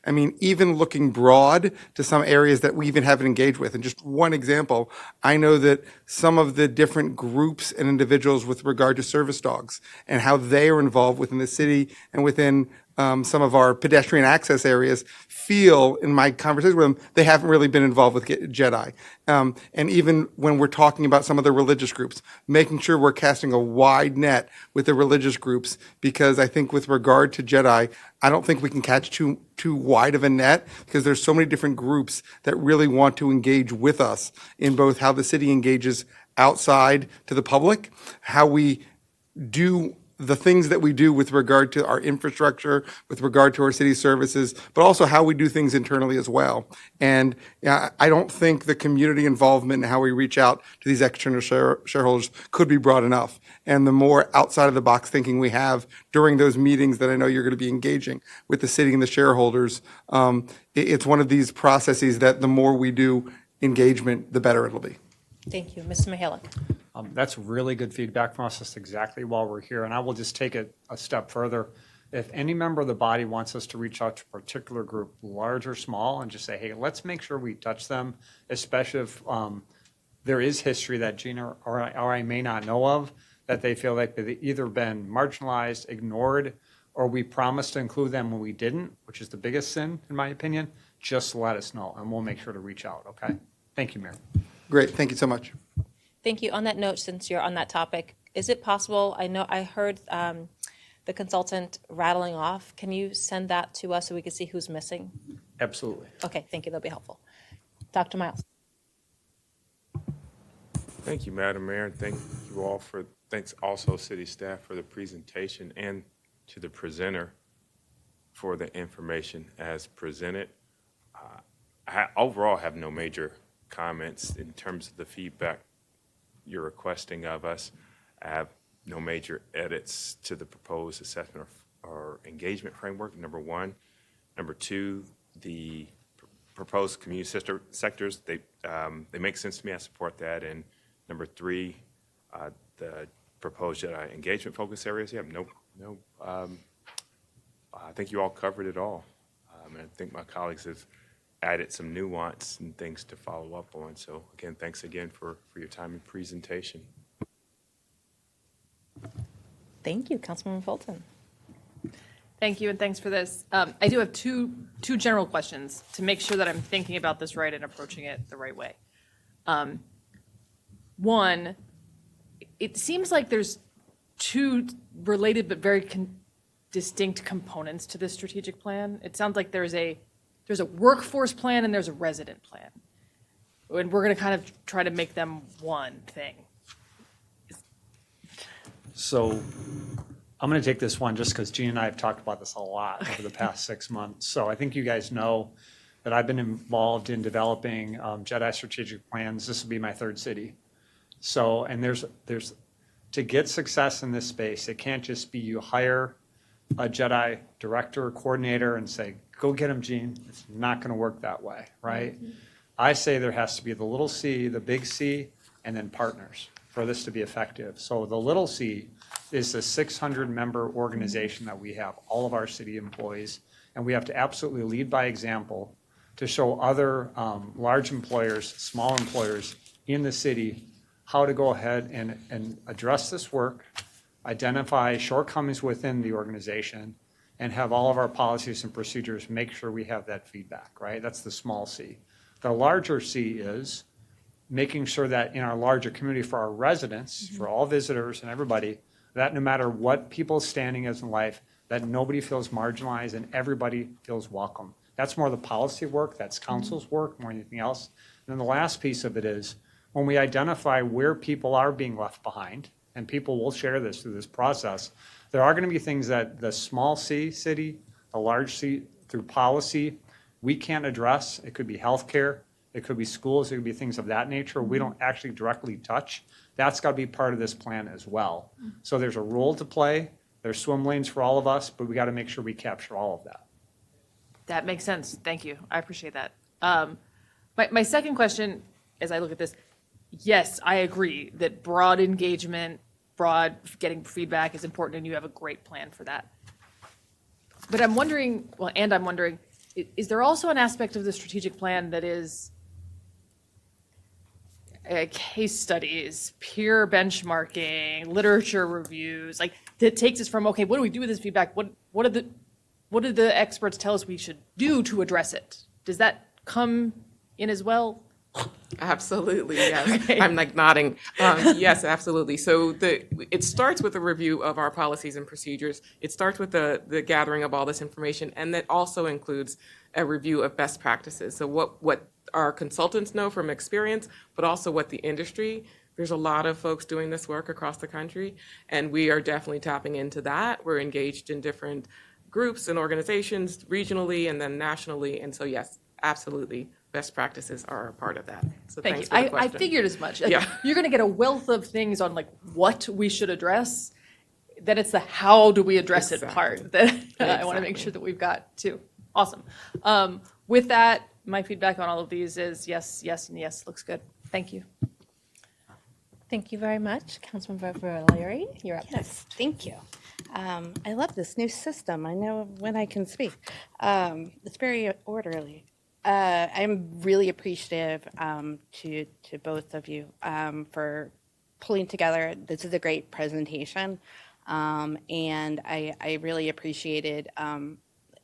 even looking broad to some areas that we even haven't engaged with. And just one example, I know that some of the different groups and individuals with regard to service dogs and how they are involved within the city and within some of our pedestrian access areas feel, in my conversation with them, they haven't really been involved with JEDI. And even when we're talking about some of the religious groups, making sure we're casting a wide net with the religious groups, because I think with regard to JEDI, I don't think we can catch too wide of a net, because there's so many different groups that really want to engage with us in both how the city engages outside to the public, how we do the things that we do with regard to our infrastructure, with regard to our city services, but also how we do things internally as well. And I don't think the community involvement and how we reach out to these external shareholders could be broad enough. And the more outside of the box thinking we have during those meetings that I know you're going to be engaging with the city and the shareholders, it's one of these processes that the more we do engagement, the better it'll be. Thank you. Mr. Mihalik. That's really good feedback from us. That's exactly why we're here. And I will just take it a step further. If any member of the body wants us to reach out to a particular group, large or small, and just say, hey, let's make sure we touch them, especially if there is history that Gina or I may not know of, that they feel like they've either been marginalized, ignored, or we promised to include them when we didn't, which is the biggest sin, in my opinion, just let us know, and we'll make sure to reach out, okay? Thank you, Mayor. Great, thank you so much. Thank you. On that note, since you're on that topic, is it possible, I know I heard the consultant rattling off. Can you send that to us so we can see who's missing? Absolutely. Okay, thank you. That'll be helpful. Dr. Miles. Thank you, Madam Mayor, and thanks also city staff for the presentation and to the presenter for the information as presented. I overall have no major comments in terms of the feedback you're requesting of us. I have no major edits to the proposed assessment or engagement framework, number one. Number two, the proposed community sectors, they make sense to me. I support that. And number three, the proposed JEDI engagement focus areas. Yeah, I think you all covered it all. And I think my colleagues have added some nuance and things to follow up on. So again, thanks again for your time and presentation. Thank you, Councilwoman Fulton. Thank you, and thanks for this. I do have two general questions to make sure that I'm thinking about this right and approaching it the right way. One, it seems like there's two related but very distinct components to this strategic plan. It sounds like there's a workforce plan and there's a resident plan. And we're going to kind of try to make them one thing. So I'm going to take this one just because Gene and I have talked about this a lot over the past 6 months. So I think you guys know that I've been involved in developing JEDI strategic plans. This will be my third city. So, and there's to get success in this space, it can't just be you hire a JEDI director or coordinator and say, go get them, Gene. It's not going to work that way, right? Mm-hmm. I say there has to be the little c, the big C, and then partners for this to be effective. So the little c is the 600-member organization that we have, all of our city employees, and we have to absolutely lead by example to show other large employers, small employers in the city how to go ahead and address this work, identify shortcomings within the organization, and have all of our policies and procedures make sure we have that feedback, right? That's the small c. The larger C is making sure that in our larger community for our residents, for all visitors and everybody, that no matter what people's standing is in life, that nobody feels marginalized and everybody feels welcome. That's more the policy work, that's council's work more than anything else. And then the last piece of it is when we identify where people are being left behind, and people will share this through this process, there are going to be things that the small C city, the large C, through policy, we can't address. It could be healthcare, it could be schools, it could be things of that nature we don't actually directly touch. That's got to be part of this plan as well. So there's a role to play, there's swim lanes for all of us, but we got to make sure we capture all of that. That makes sense. Thank you. I appreciate that. My second question, as I look at this, yes, I agree that broad engagement, broad getting feedback is important, and you have a great plan for that. But I'm wondering, is there also an aspect of the strategic plan that is case studies, peer benchmarking, literature reviews, like that takes us from, okay, what do we do with this feedback? What do the experts tell us we should do to address it? Does that come in as well? Absolutely, yes. I'm like nodding. Yes, absolutely. So it starts with a review of our policies and procedures. It starts with the gathering of all this information, and that also includes a review of best practices. So what our consultants know from experience, but also what the industry. There's a lot of folks doing this work across the country, and we are definitely tapping into that. We're engaged in different groups and organizations regionally and then nationally. And so, yes, absolutely, best practices are a part of that. So Thank thanks you. for the I question. figured as much. Like, Yeah. You're going to get a wealth of things on like what we should address. Then it's the how do we address it part that I want to make Exactly. sure that we've got too. Awesome. With that, my feedback on all of these is yes, yes, and yes. Looks good. Thank you. Thank you very much. Councilmember Larry, you're up next. Thank you. I love this new system. I know when I can speak. It's very orderly. I'm really appreciative to both of you for pulling together. This is a great presentation, and I really appreciated.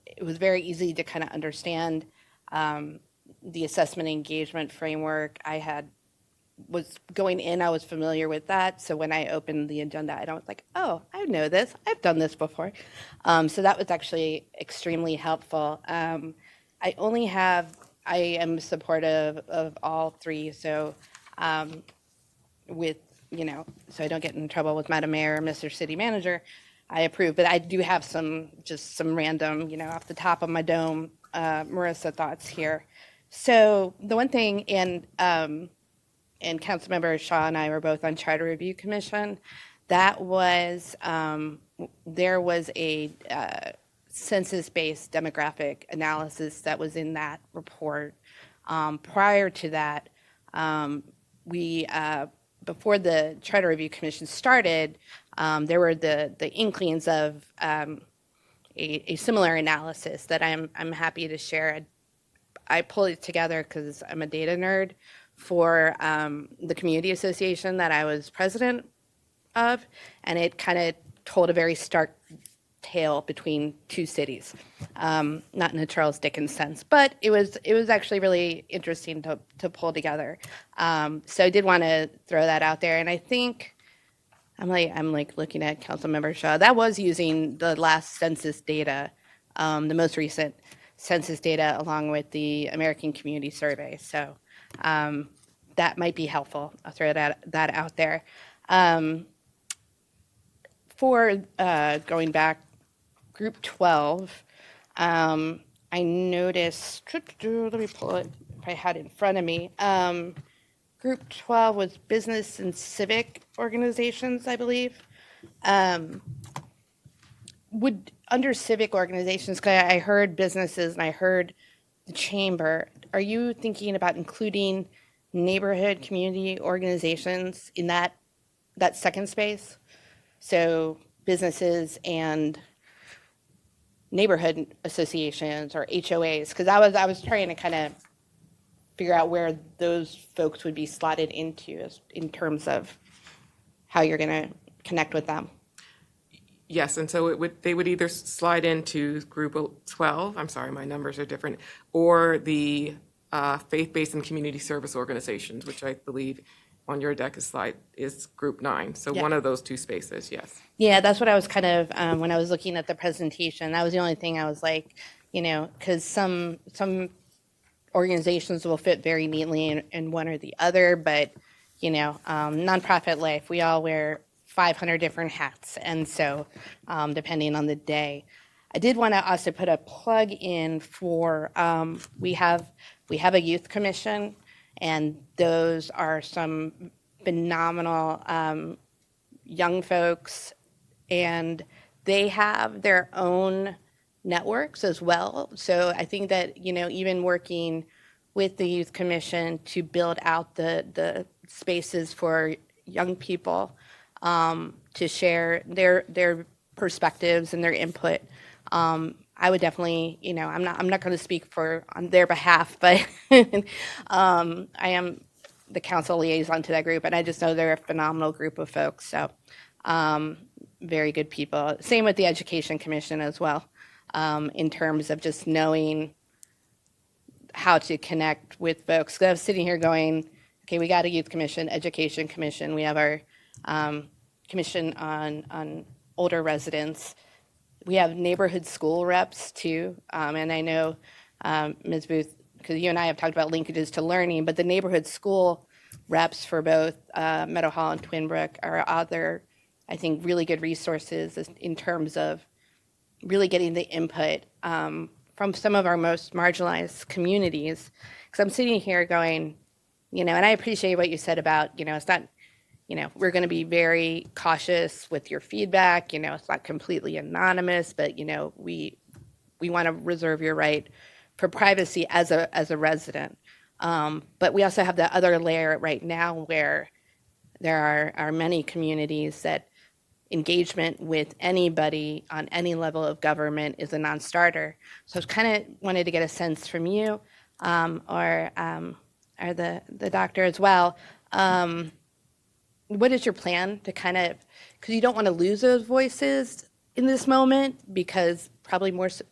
It was very easy to kind of understand the assessment engagement framework. Was going in, I was familiar with that. So when I opened the agenda, I was like, oh, I know this. I've done this before. So that was actually extremely helpful. I am supportive of all three. So so I don't get in trouble with Madam Mayor or Mr. City Manager, I approve. But I do have some random, off the top of my dome, Marissa thoughts here. So the one thing, and Councilmember Shaw and I were both on Charter Review Commission. That was, there was a census-based demographic analysis that was in that report. Prior to that, before the Charter Review Commission started, there were the inklings of a similar analysis that I'm happy to share. I pulled it together because I'm a data nerd for the community association that I was president of, and it kind of told a very stark tale between two cities, not in a Charles Dickens sense, but it was actually really interesting to pull together. So I did want to throw that out there, and I think I'm looking at Councilmember Shaw. That was using the last census data, the most recent census data, along with the American Community Survey. So. That might be helpful. I'll throw that out there. For going back, Group 12, I noticed, let me pull it if I had it in front of me. Group 12 was business and civic organizations, I believe. Under civic organizations, 'cause I heard businesses and I heard the chamber, are you thinking about including neighborhood community organizations in that second space? So businesses and neighborhood associations or HOAs, because I was trying to kind of figure out where those folks would be slotted into in terms of how you're going to connect with them. Yes, and so they would either slide into Group 12, I'm sorry, my numbers are different, or the faith-based and community service organizations, which I believe on your deck is Group 9. So Yeah. one of those two spaces, yes. Yeah, that's what I was kind of, when I was looking at the presentation, that was the only thing I was like, because some organizations will fit very neatly in one or the other, but nonprofit life, we all wear 500 different hats. And so, depending on the day, I did want to also put a plug in for, we have a youth commission, and those are some phenomenal young folks, and they have their own networks as well. So I think that, even working with the Youth Commission to build out the spaces for young people to share their perspectives and their input, I would definitely, I'm not going to speak on their behalf, but I am the council liaison to that group, and I just know they're a phenomenal group of folks. So very good people. Same with the Education Commission as well, in terms of just knowing how to connect with folks. 'Cause I was sitting here going, okay, we got a Youth Commission, Education Commission. We have our commission on older residents. We have neighborhood school reps too. And I know, Ms. Booth, because you and I have talked about linkages to learning, but the neighborhood school reps for both Meadow Hall and Twin Brook are other, I think, really good resources in terms of really getting the input from some of our most marginalized communities. Because I'm sitting here going, and I appreciate what you said about, it's not, we're going to be very cautious with your feedback. It's not completely anonymous, but, we want to reserve your right for privacy as a resident. But we also have the other layer right now where there are many communities that engagement with anybody on any level of government is a non-starter. So I kind of wanted to get a sense from you or the doctor as well. What is your plan to kind of, because you don't want to lose those voices in this moment, because probably more so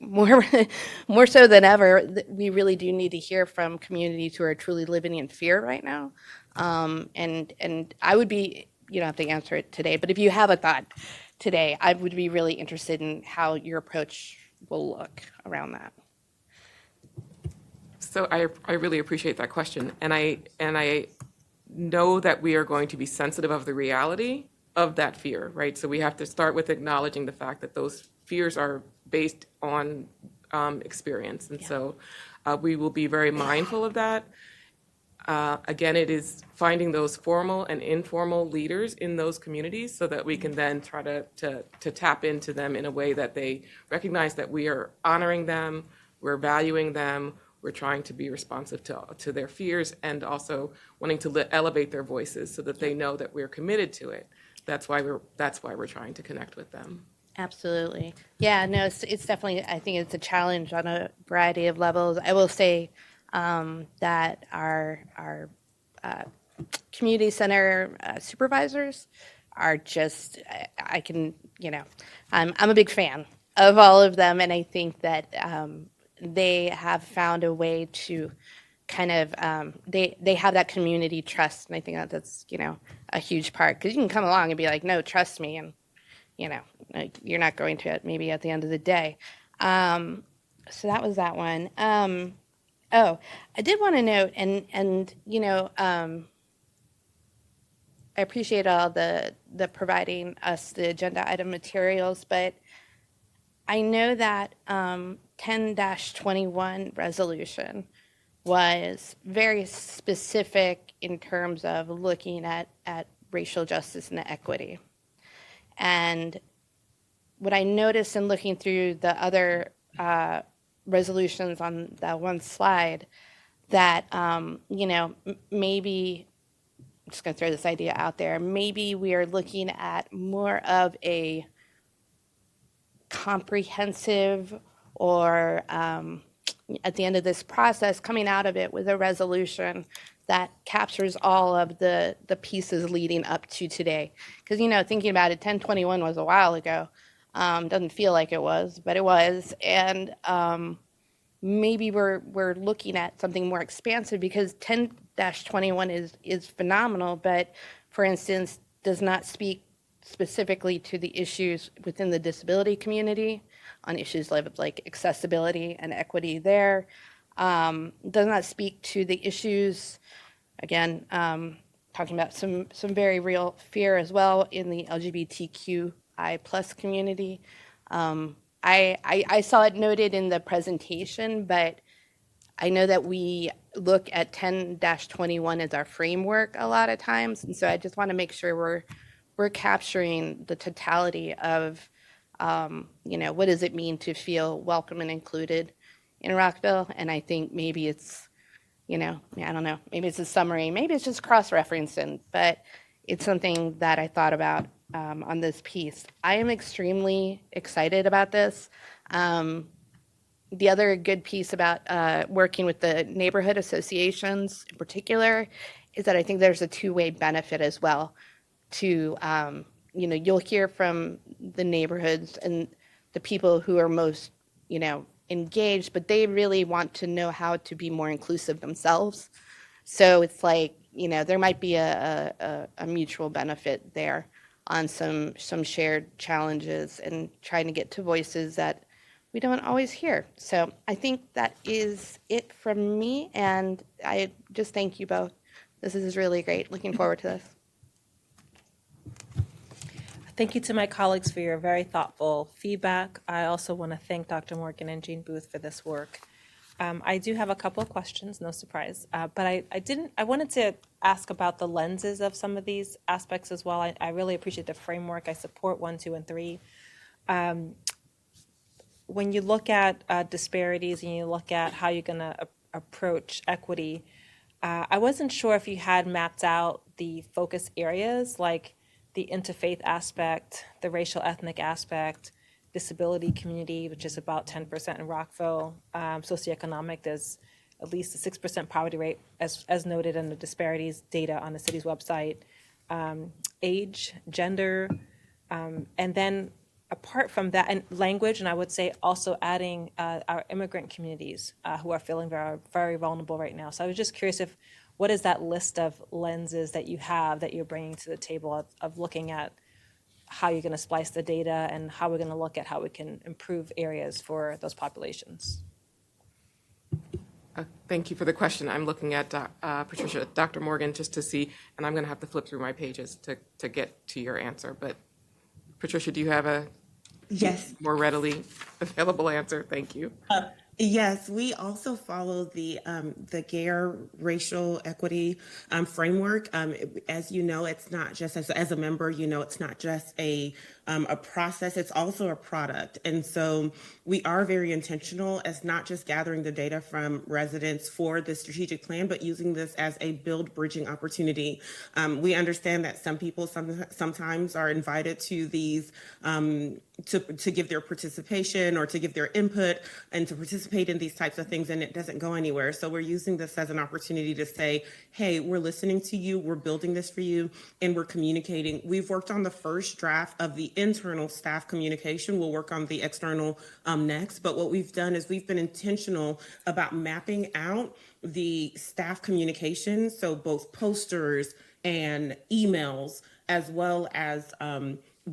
than ever, we really do need to hear from communities who are truly living in fear right now. And I would be, you don't have to answer it today, but if you have a thought today, I would be really interested in how your approach will look around that. So I really appreciate that question, and I know that we are going to be sensitive of the reality of that fear, right? So we have to start with acknowledging the fact that those fears are based on experience, and so we will be very mindful of that. Again, it is finding those formal and informal leaders in those communities so that we can then try to tap into them in a way that they recognize that we are honoring them, we're valuing them, we're trying to be responsive to their fears, and also wanting to elevate their voices so that they know that we're committed to it. That's why we're trying to connect with them. Absolutely. Yeah, no, it's definitely, I think it's a challenge on a variety of levels. I will say that our community center supervisors are just, I can, I'm a big fan of all of them, and I think that they have found a way to kind of, they have that community trust, and I think that's, a huge part, because you can come along and be like, no, trust me, and, you're not going to maybe at the end of the day. So that was that one. Oh, I did want to note, and I appreciate all the providing us the agenda item materials, but I know that 10-21 resolution was very specific in terms of looking at racial justice and equity. And what I noticed in looking through the other resolutions on that one slide, that, maybe, I'm just going to throw this idea out there, maybe we are looking at more of a comprehensive or at the end of this process, coming out of it with a resolution that captures all of the pieces leading up to today. Because, thinking about it, 1021 was a while ago. Doesn't feel like it was, but it was. And maybe we're looking at something more expansive, because 10-21 is phenomenal, but, for instance, does not speak specifically to the issues within the disability community, on issues like accessibility and equity there. Does not speak to the issues, again, talking about some very real fear as well in the LGBTQI plus community. I saw it noted in the presentation, but I know that we look at 10-21 as our framework a lot of times, and so I just want to make sure we're capturing the totality of, what does it mean to feel welcome and included in Rockville? And I think maybe it's, I don't know, maybe it's a summary, maybe it's just cross-referencing, but it's something that I thought about on this piece. I am extremely excited about this. The other good piece about working with the neighborhood associations in particular is that I think there's a two-way benefit as well to, you'll hear from the neighborhoods and the people who are most, engaged, but they really want to know how to be more inclusive themselves. So it's like, there might be a mutual benefit there on some shared challenges and trying to get to voices that we don't always hear. So I think that is it from me, and I just thank you both. This is really great. Looking forward to this. Thank you to my colleagues for your very thoughtful feedback. I also want to thank Dr. Morgan and Jean Booth for this work. I do have a couple of questions, no surprise, but I wanted to ask about the lenses of some of these aspects as well. I really appreciate the framework. I support 1, 2, and 3. When you look at disparities and you look at how you're going to approach equity, I wasn't sure if you had mapped out the focus areas, like the interfaith aspect, the racial ethnic aspect, disability community, which is about 10% in Rockville, socioeconomic, there's at least a 6% poverty rate, as noted in the disparities data on the city's website, age, gender, and then apart from that, and language, and I would say also adding our immigrant communities who are feeling very, very vulnerable right now. So I was just curious what is that list of lenses that you have that you're bringing to the table of looking at how you're going to splice the data and how we're going to look at how we can improve areas for those populations? Thank you for the question. I'm looking at Patricia, Dr. Morgan, just to see, and I'm going to have to flip through my pages to get to your answer. But Patricia, do you have a more readily available answer? Thank you. Yes, we also follow the GARE racial equity framework. As you know, it's not just as a member, it's not just a process, it's also a product. And so we are very intentional as not just gathering the data from residents for the strategic plan, but using this as a build bridging opportunity. We understand that some people sometimes are invited to these to give their participation or to give their input and to participate in these types of things, and it doesn't go anywhere. So we're using this as an opportunity to say, hey, we're listening to you, we're building this for you, and we're communicating. We've worked on the first draft of the internal staff communication. We'll work on the external next. But what we've done is we've been intentional about mapping out the staff communication, so both posters and emails, as well as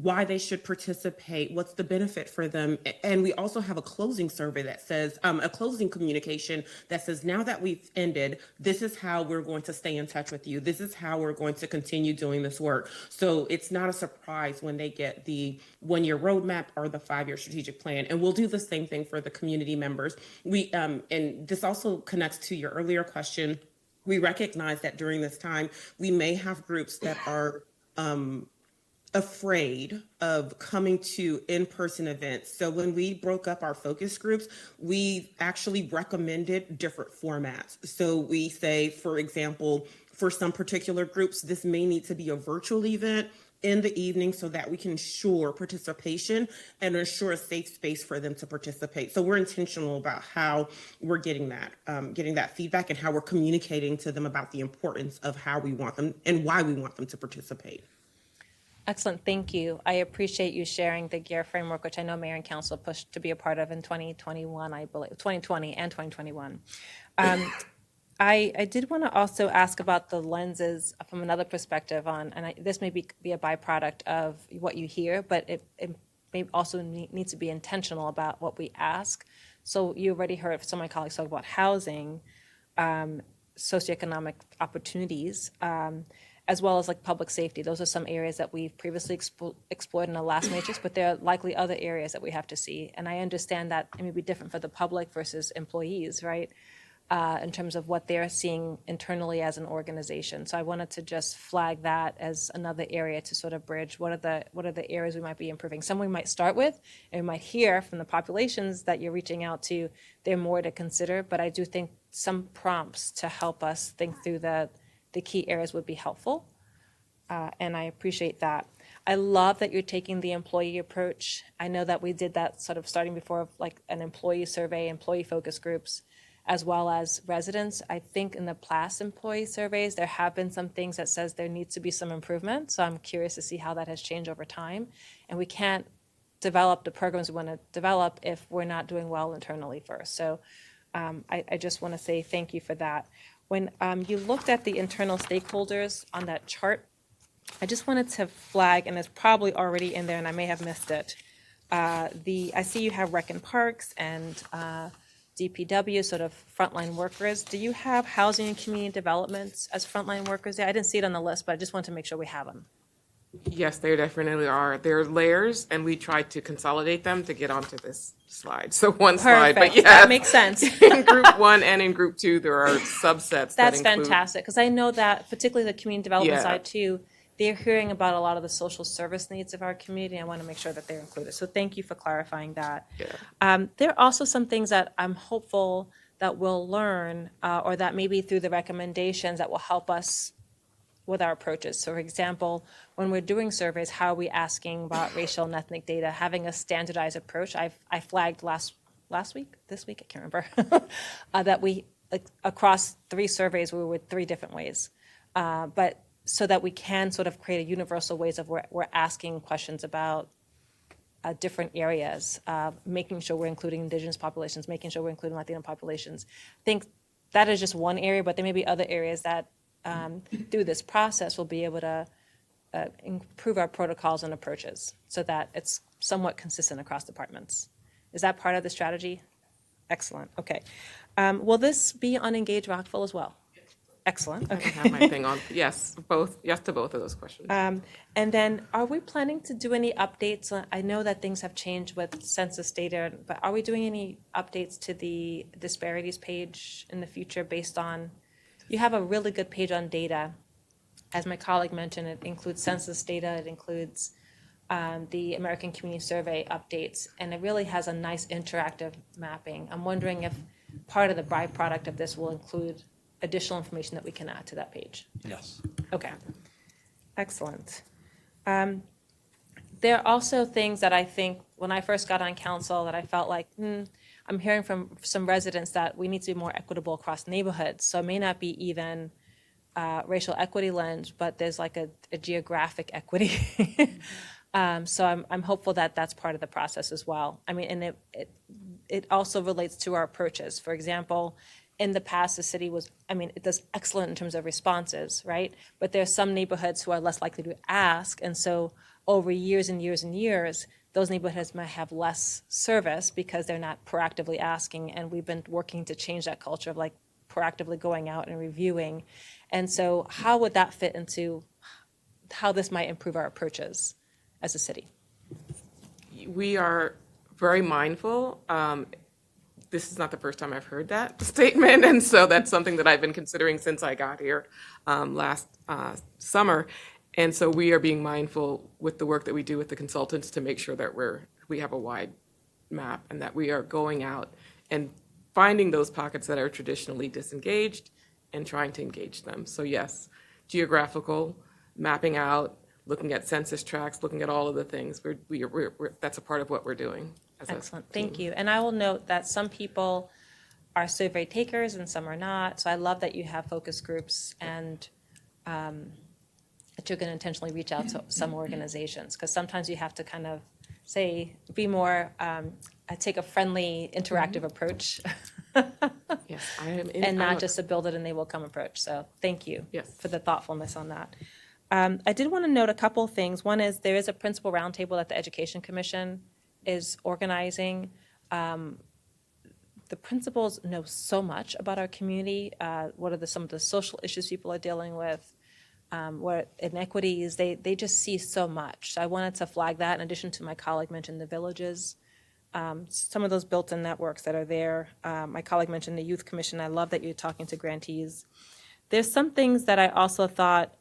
why they should participate, what's the benefit for them. And we also have a closing survey that says, a closing communication that says, now that we've ended, this is how we're going to stay in touch with you. This is how we're going to continue doing this work. So it's not a surprise when they get the 1-year roadmap or the 5-year strategic plan. And we'll do the same thing for the community members. And this also connects to your earlier question. We recognize that during this time, we may have groups that are afraid of coming to in-person events. So when we broke up our focus groups, we actually recommended different formats. So we say, for example, for some particular groups, this may need to be a virtual event in the evening so that we can ensure participation and ensure a safe space for them to participate. So we're intentional about how we're getting that feedback and how we're communicating to them about the importance of how we want them and why we want them to participate. Excellent, thank you. I appreciate you sharing the GARE framework, which I know Mayor and Council pushed to be a part of in 2021, I believe, 2020 and 2021. I did want to also ask about the lenses from another perspective this may be a byproduct of what you hear, but it may also needs to be intentional about what we ask. So you already heard some of my colleagues talk about housing, socioeconomic opportunities, as well as like public safety. Those are some areas that we've previously explored in the last matrix, but there are likely other areas that we have to see. And I understand that it may be different for the public versus employees, right? In terms of what they're seeing internally as an organization. So I wanted to just flag that as another area to sort of bridge what are the areas we might be improving. Some we might start with, and we might hear from the populations that you're reaching out to, they're more to consider, but I do think some prompts to help us think through the key areas would be helpful. And I appreciate that. I love that you're taking the employee approach. I know that we did that sort of starting before, like an employee survey, employee focus groups, as well as residents. I think in the past employee surveys, there have been some things that says there needs to be some improvement. So I'm curious to see how that has changed over time. And we can't develop the programs we want to develop if we're not doing well internally first. So I just want to say thank you for that. When you looked at the internal stakeholders on that chart, I just wanted to flag, and it's probably already in there and I may have missed it. I see you have Rec and Parks and DPW, sort of frontline workers. Do you have housing and community developments as frontline workers there? I didn't see it on the list, but I just wanted to make sure we have them. Yes, there definitely are. There are layers, and we tried to consolidate them to get onto this slide. So one slide, but Perfect. yes. That makes sense. In group one and in group two, there are subsets that That's include. fantastic, because I know that particularly the community development Yeah. side too, they're hearing about a lot of the social service needs of our community. I want to make sure that they're included. So thank you for clarifying that. Yeah. There are also some things that I'm hopeful that we'll learn, or that maybe through the recommendations that will help us with our approaches. So for example, when we're doing surveys, how are we asking about racial and ethnic data, having a standardized approach? I flagged last week, this week, I can't remember, that we, like, across 3 surveys, we were with 3 different ways. But so that we can sort of create a universal ways of we're asking questions about different areas, making sure we're including indigenous populations, making sure we're including Latino populations. I think that is just one area, but there may be other areas that through this process we'll be able to improve our protocols and approaches so that it's somewhat consistent across departments. Is that part of the strategy? Excellent, okay. Will this be on Engage Rockville as well? Excellent, I okay. have my thing on. Yes, both. Yes to both of those questions. And then, are we planning to do any updates? I know that things have changed with census data, but are we doing any updates to the disparities page in the future based on, you have a really good page on data. As my colleague mentioned, it includes census data, it includes the American Community Survey updates, and it really has a nice interactive mapping. I'm wondering if part of the byproduct of this will include additional information that we can add to that page. Yes. Okay, excellent. There are also things that I think, when I first got on council, that I felt like, I'm hearing from some residents that we need to be more equitable across neighborhoods. So it may not be even racial equity lens, but there's like a geographic equity. So I'm hopeful that that's part of the process as well. I mean, and it also relates to our approaches. For example, in the past, the city was, I mean, it does excellent in terms of responses, right? But there's some neighborhoods who are less likely to ask. And so over years and years and years, those neighborhoods might have less service because they're not proactively asking. And we've been working to change that culture of like proactively going out and reviewing. And so how would that fit into how this might improve our approaches as a city? We are very mindful. This is not the first time I've heard that statement, and so that's something that I've been considering since I got here last summer. And so we are being mindful with the work that we do with the consultants to make sure that we have a wide map and that we are going out and finding those pockets that are traditionally disengaged and trying to engage them. So yes, geographical, mapping out, looking at census tracts, looking at all of the things. That's a part of what we're doing. Excellent, thank you. And I will note that some people are survey takers and some are not. So I love that you have focus groups and that you're going to intentionally reach out to some organizations, because sometimes you have to kind of be more, take a friendly, interactive approach. Yes, I am in. And not just a build it and they will come approach. So thank you for the thoughtfulness on that. I did want to note a couple of things. One is there is a principal roundtable that the Education Commission is organizing. The principals know so much about our community. What are some of the social issues people are dealing with? where inequities, they just see so much. So I wanted to flag that in addition to my colleague mentioned the villages, some of those built-in networks that are there. My colleague mentioned the Youth Commission. I love that you're talking to grantees. There's some things that I also thought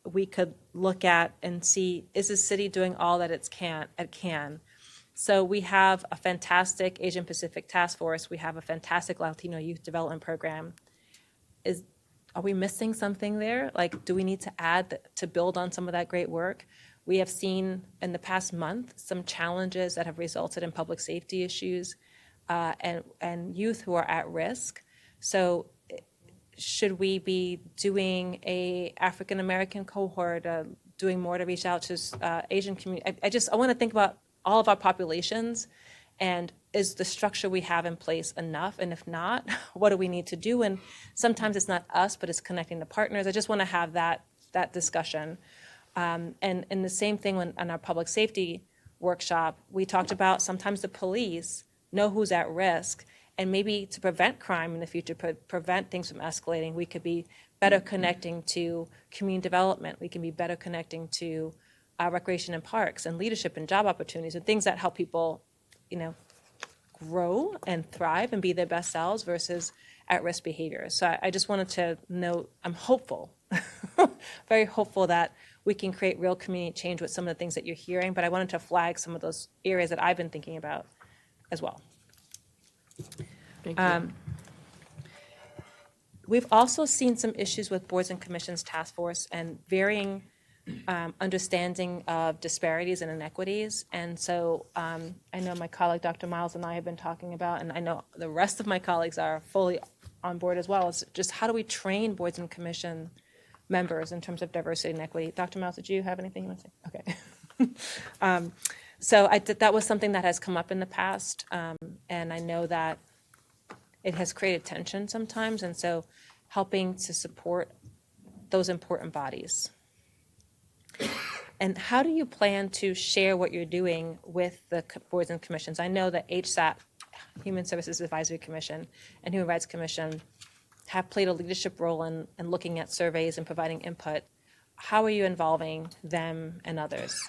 we could look at and see, is the city doing all that it can? So we have a fantastic Asian Pacific Task Force. We have a fantastic Latino Youth Development Program. Are we missing something there? Like, do we need to add to build on some of that great work? We have seen in the past month some challenges that have resulted in public safety issues and youth who are at risk. So should we be doing a African American cohort, doing more to reach out to Asian community? I want to think about all of our populations, and is the structure we have in place enough? And if not, what do we need to do? And sometimes it's not us, but it's connecting the partners. I just want to have that discussion. And the same thing in our public safety workshop, we talked about sometimes the police know who's at risk, and maybe to prevent crime in the future, prevent things from escalating, we could be better connecting to community development. We can be better connecting to recreation and parks and leadership and job opportunities and things that help people, grow and thrive and be their best selves versus at-risk behaviors. So I just wanted to note, I'm hopeful, very hopeful that we can create real community change with some of the things that you're hearing, but I wanted to flag some of those areas that I've been thinking about as well. Thank you. We've also seen some issues with boards and commissions task force and varying understanding of disparities and inequities. And so I know my colleague, Dr. Miles, and I have been talking about, and I know the rest of my colleagues are fully on board as well, is just how do we train boards and commission members in terms of diversity and equity. Dr. Miles, did you have anything you want to say? Okay. So that was something that has come up in the past, and I know that it has created tension sometimes, and so helping to support those important bodies. And how do you plan to share what you're doing with the boards and commissions? I know that HSAP, Human Services Advisory Commission, and Human Rights Commission have played a leadership role in looking at surveys and providing input. How are you involving them and others?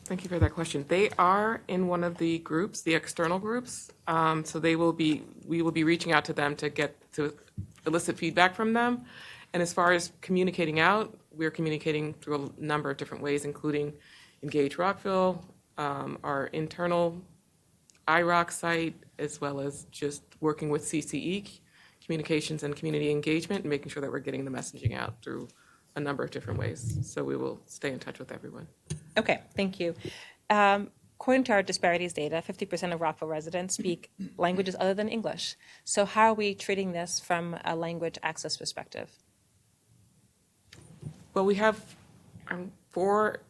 Thank you for that question. They are in one of the groups, the external groups. So we will be reaching out to them to elicit feedback from them. And as far as communicating out, we're communicating through a number of different ways, including Engage Rockville, our internal IROC site, as well as just working with CCE, Communications and Community Engagement, and making sure that we're getting the messaging out through a number of different ways. So we will stay in touch with everyone. Okay, thank you. According to our disparities data, 50% of Rockville residents speak languages other than English. So how are we treating this from a language access perspective? Well, we have four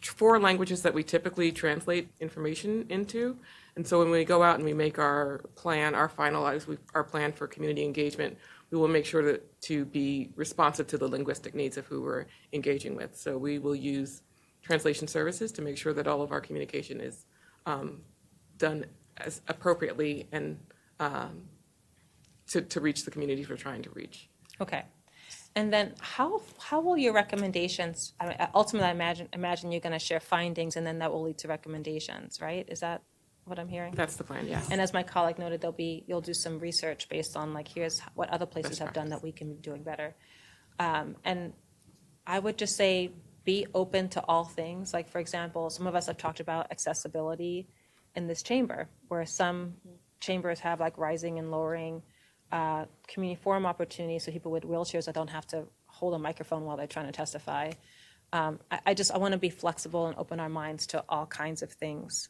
languages that we typically translate information into. And so when we go out and we make our plan, our plan for community engagement, we will make sure to be responsive to the linguistic needs of who we're engaging with. So we will use translation services to make sure that all of our communication is done as appropriately and to reach the communities we're trying to reach. Okay. And then how will your recommendations, ultimately I imagine you're going to share findings and then that will lead to recommendations, right? Is that what I'm hearing? That's the plan, yes. And as my colleague noted, you'll do some research based on here's what other places Best have done practice. that we can be doing better. And I would just say be open to all things. Like, for example, some of us have talked about accessibility in this chamber, where some chambers have rising and lowering community forum opportunities so people with wheelchairs that don't have to hold a microphone while they're trying to testify. I want to be flexible and open our minds to all kinds of things.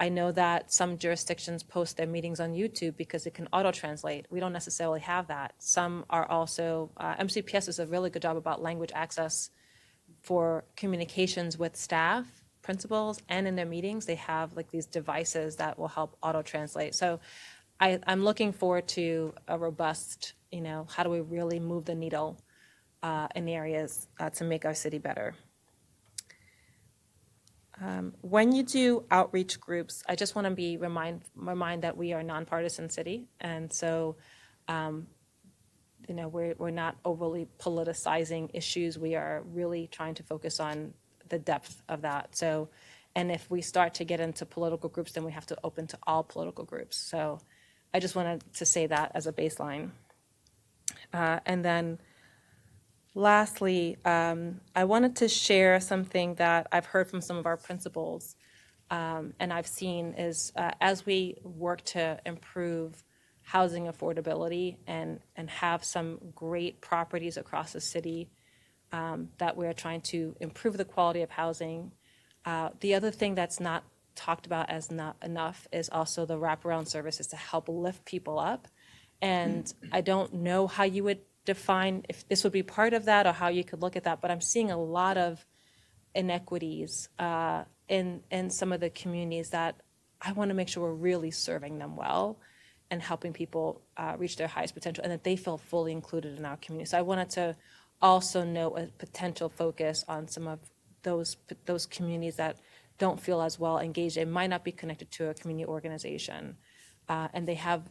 I know that some jurisdictions post their meetings on YouTube because it can auto-translate. We don't necessarily have that. Some are also, MCPS does a really good job about language access for communications with staff, principals, and in their meetings. They have these devices that will help auto-translate. So I'm looking forward to a robust, how do we really move the needle in areas to make our city better. When you do outreach groups, I just want to remind that we are a nonpartisan city, and so You know, we're not overly politicizing issues. We are really trying to focus on the depth of that. So, and if we start to get into political groups, then we have to open to all political groups. So I just wanted to say that as a baseline. And then lastly, I wanted to share something that I've heard from some of our principals and I've seen is as we work to improve housing affordability and have some great properties across the city that we're trying to improve the quality of housing. The other thing that's not talked about as not enough is also the wraparound services to help lift people up. And I don't know how you would define if this would be part of that or how you could look at that, but I'm seeing a lot of inequities in some of the communities that I want to make sure we're really serving them well and helping people reach their highest potential and that they feel fully included in our community. So I wanted to also note a potential focus on some of those communities that don't feel as well engaged. They might not be connected to a community organization, and they have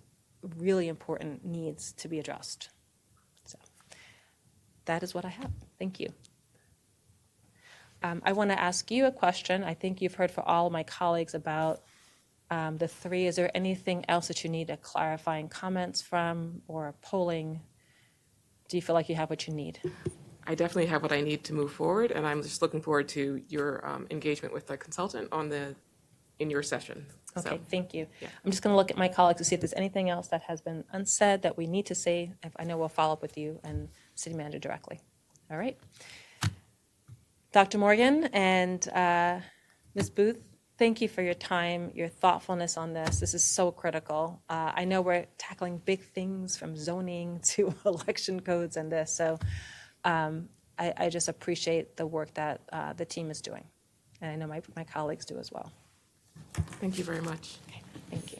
really important needs to be addressed. So that is what I have. Thank you. I want to ask you a question. I think you've heard for all my colleagues about the three. Is there anything else that you need a clarifying comments from or polling? Do you feel like you have what you need? I definitely have what I need to move forward, and I'm just looking forward to your engagement with the consultant in your session. Okay, So, thank you. yeah. I'm just going to look at my colleagues to see if there's anything else that has been unsaid that we need to say. I know we'll follow up with you and city manager directly. All right. Dr. Morgan and Ms. Booth, thank you for your time, your thoughtfulness on this. This is so critical. I know we're tackling big things from zoning to election codes and this, so I just appreciate the work that the team is doing. And I know my colleagues do as well. Thank you very much. Okay, thank you.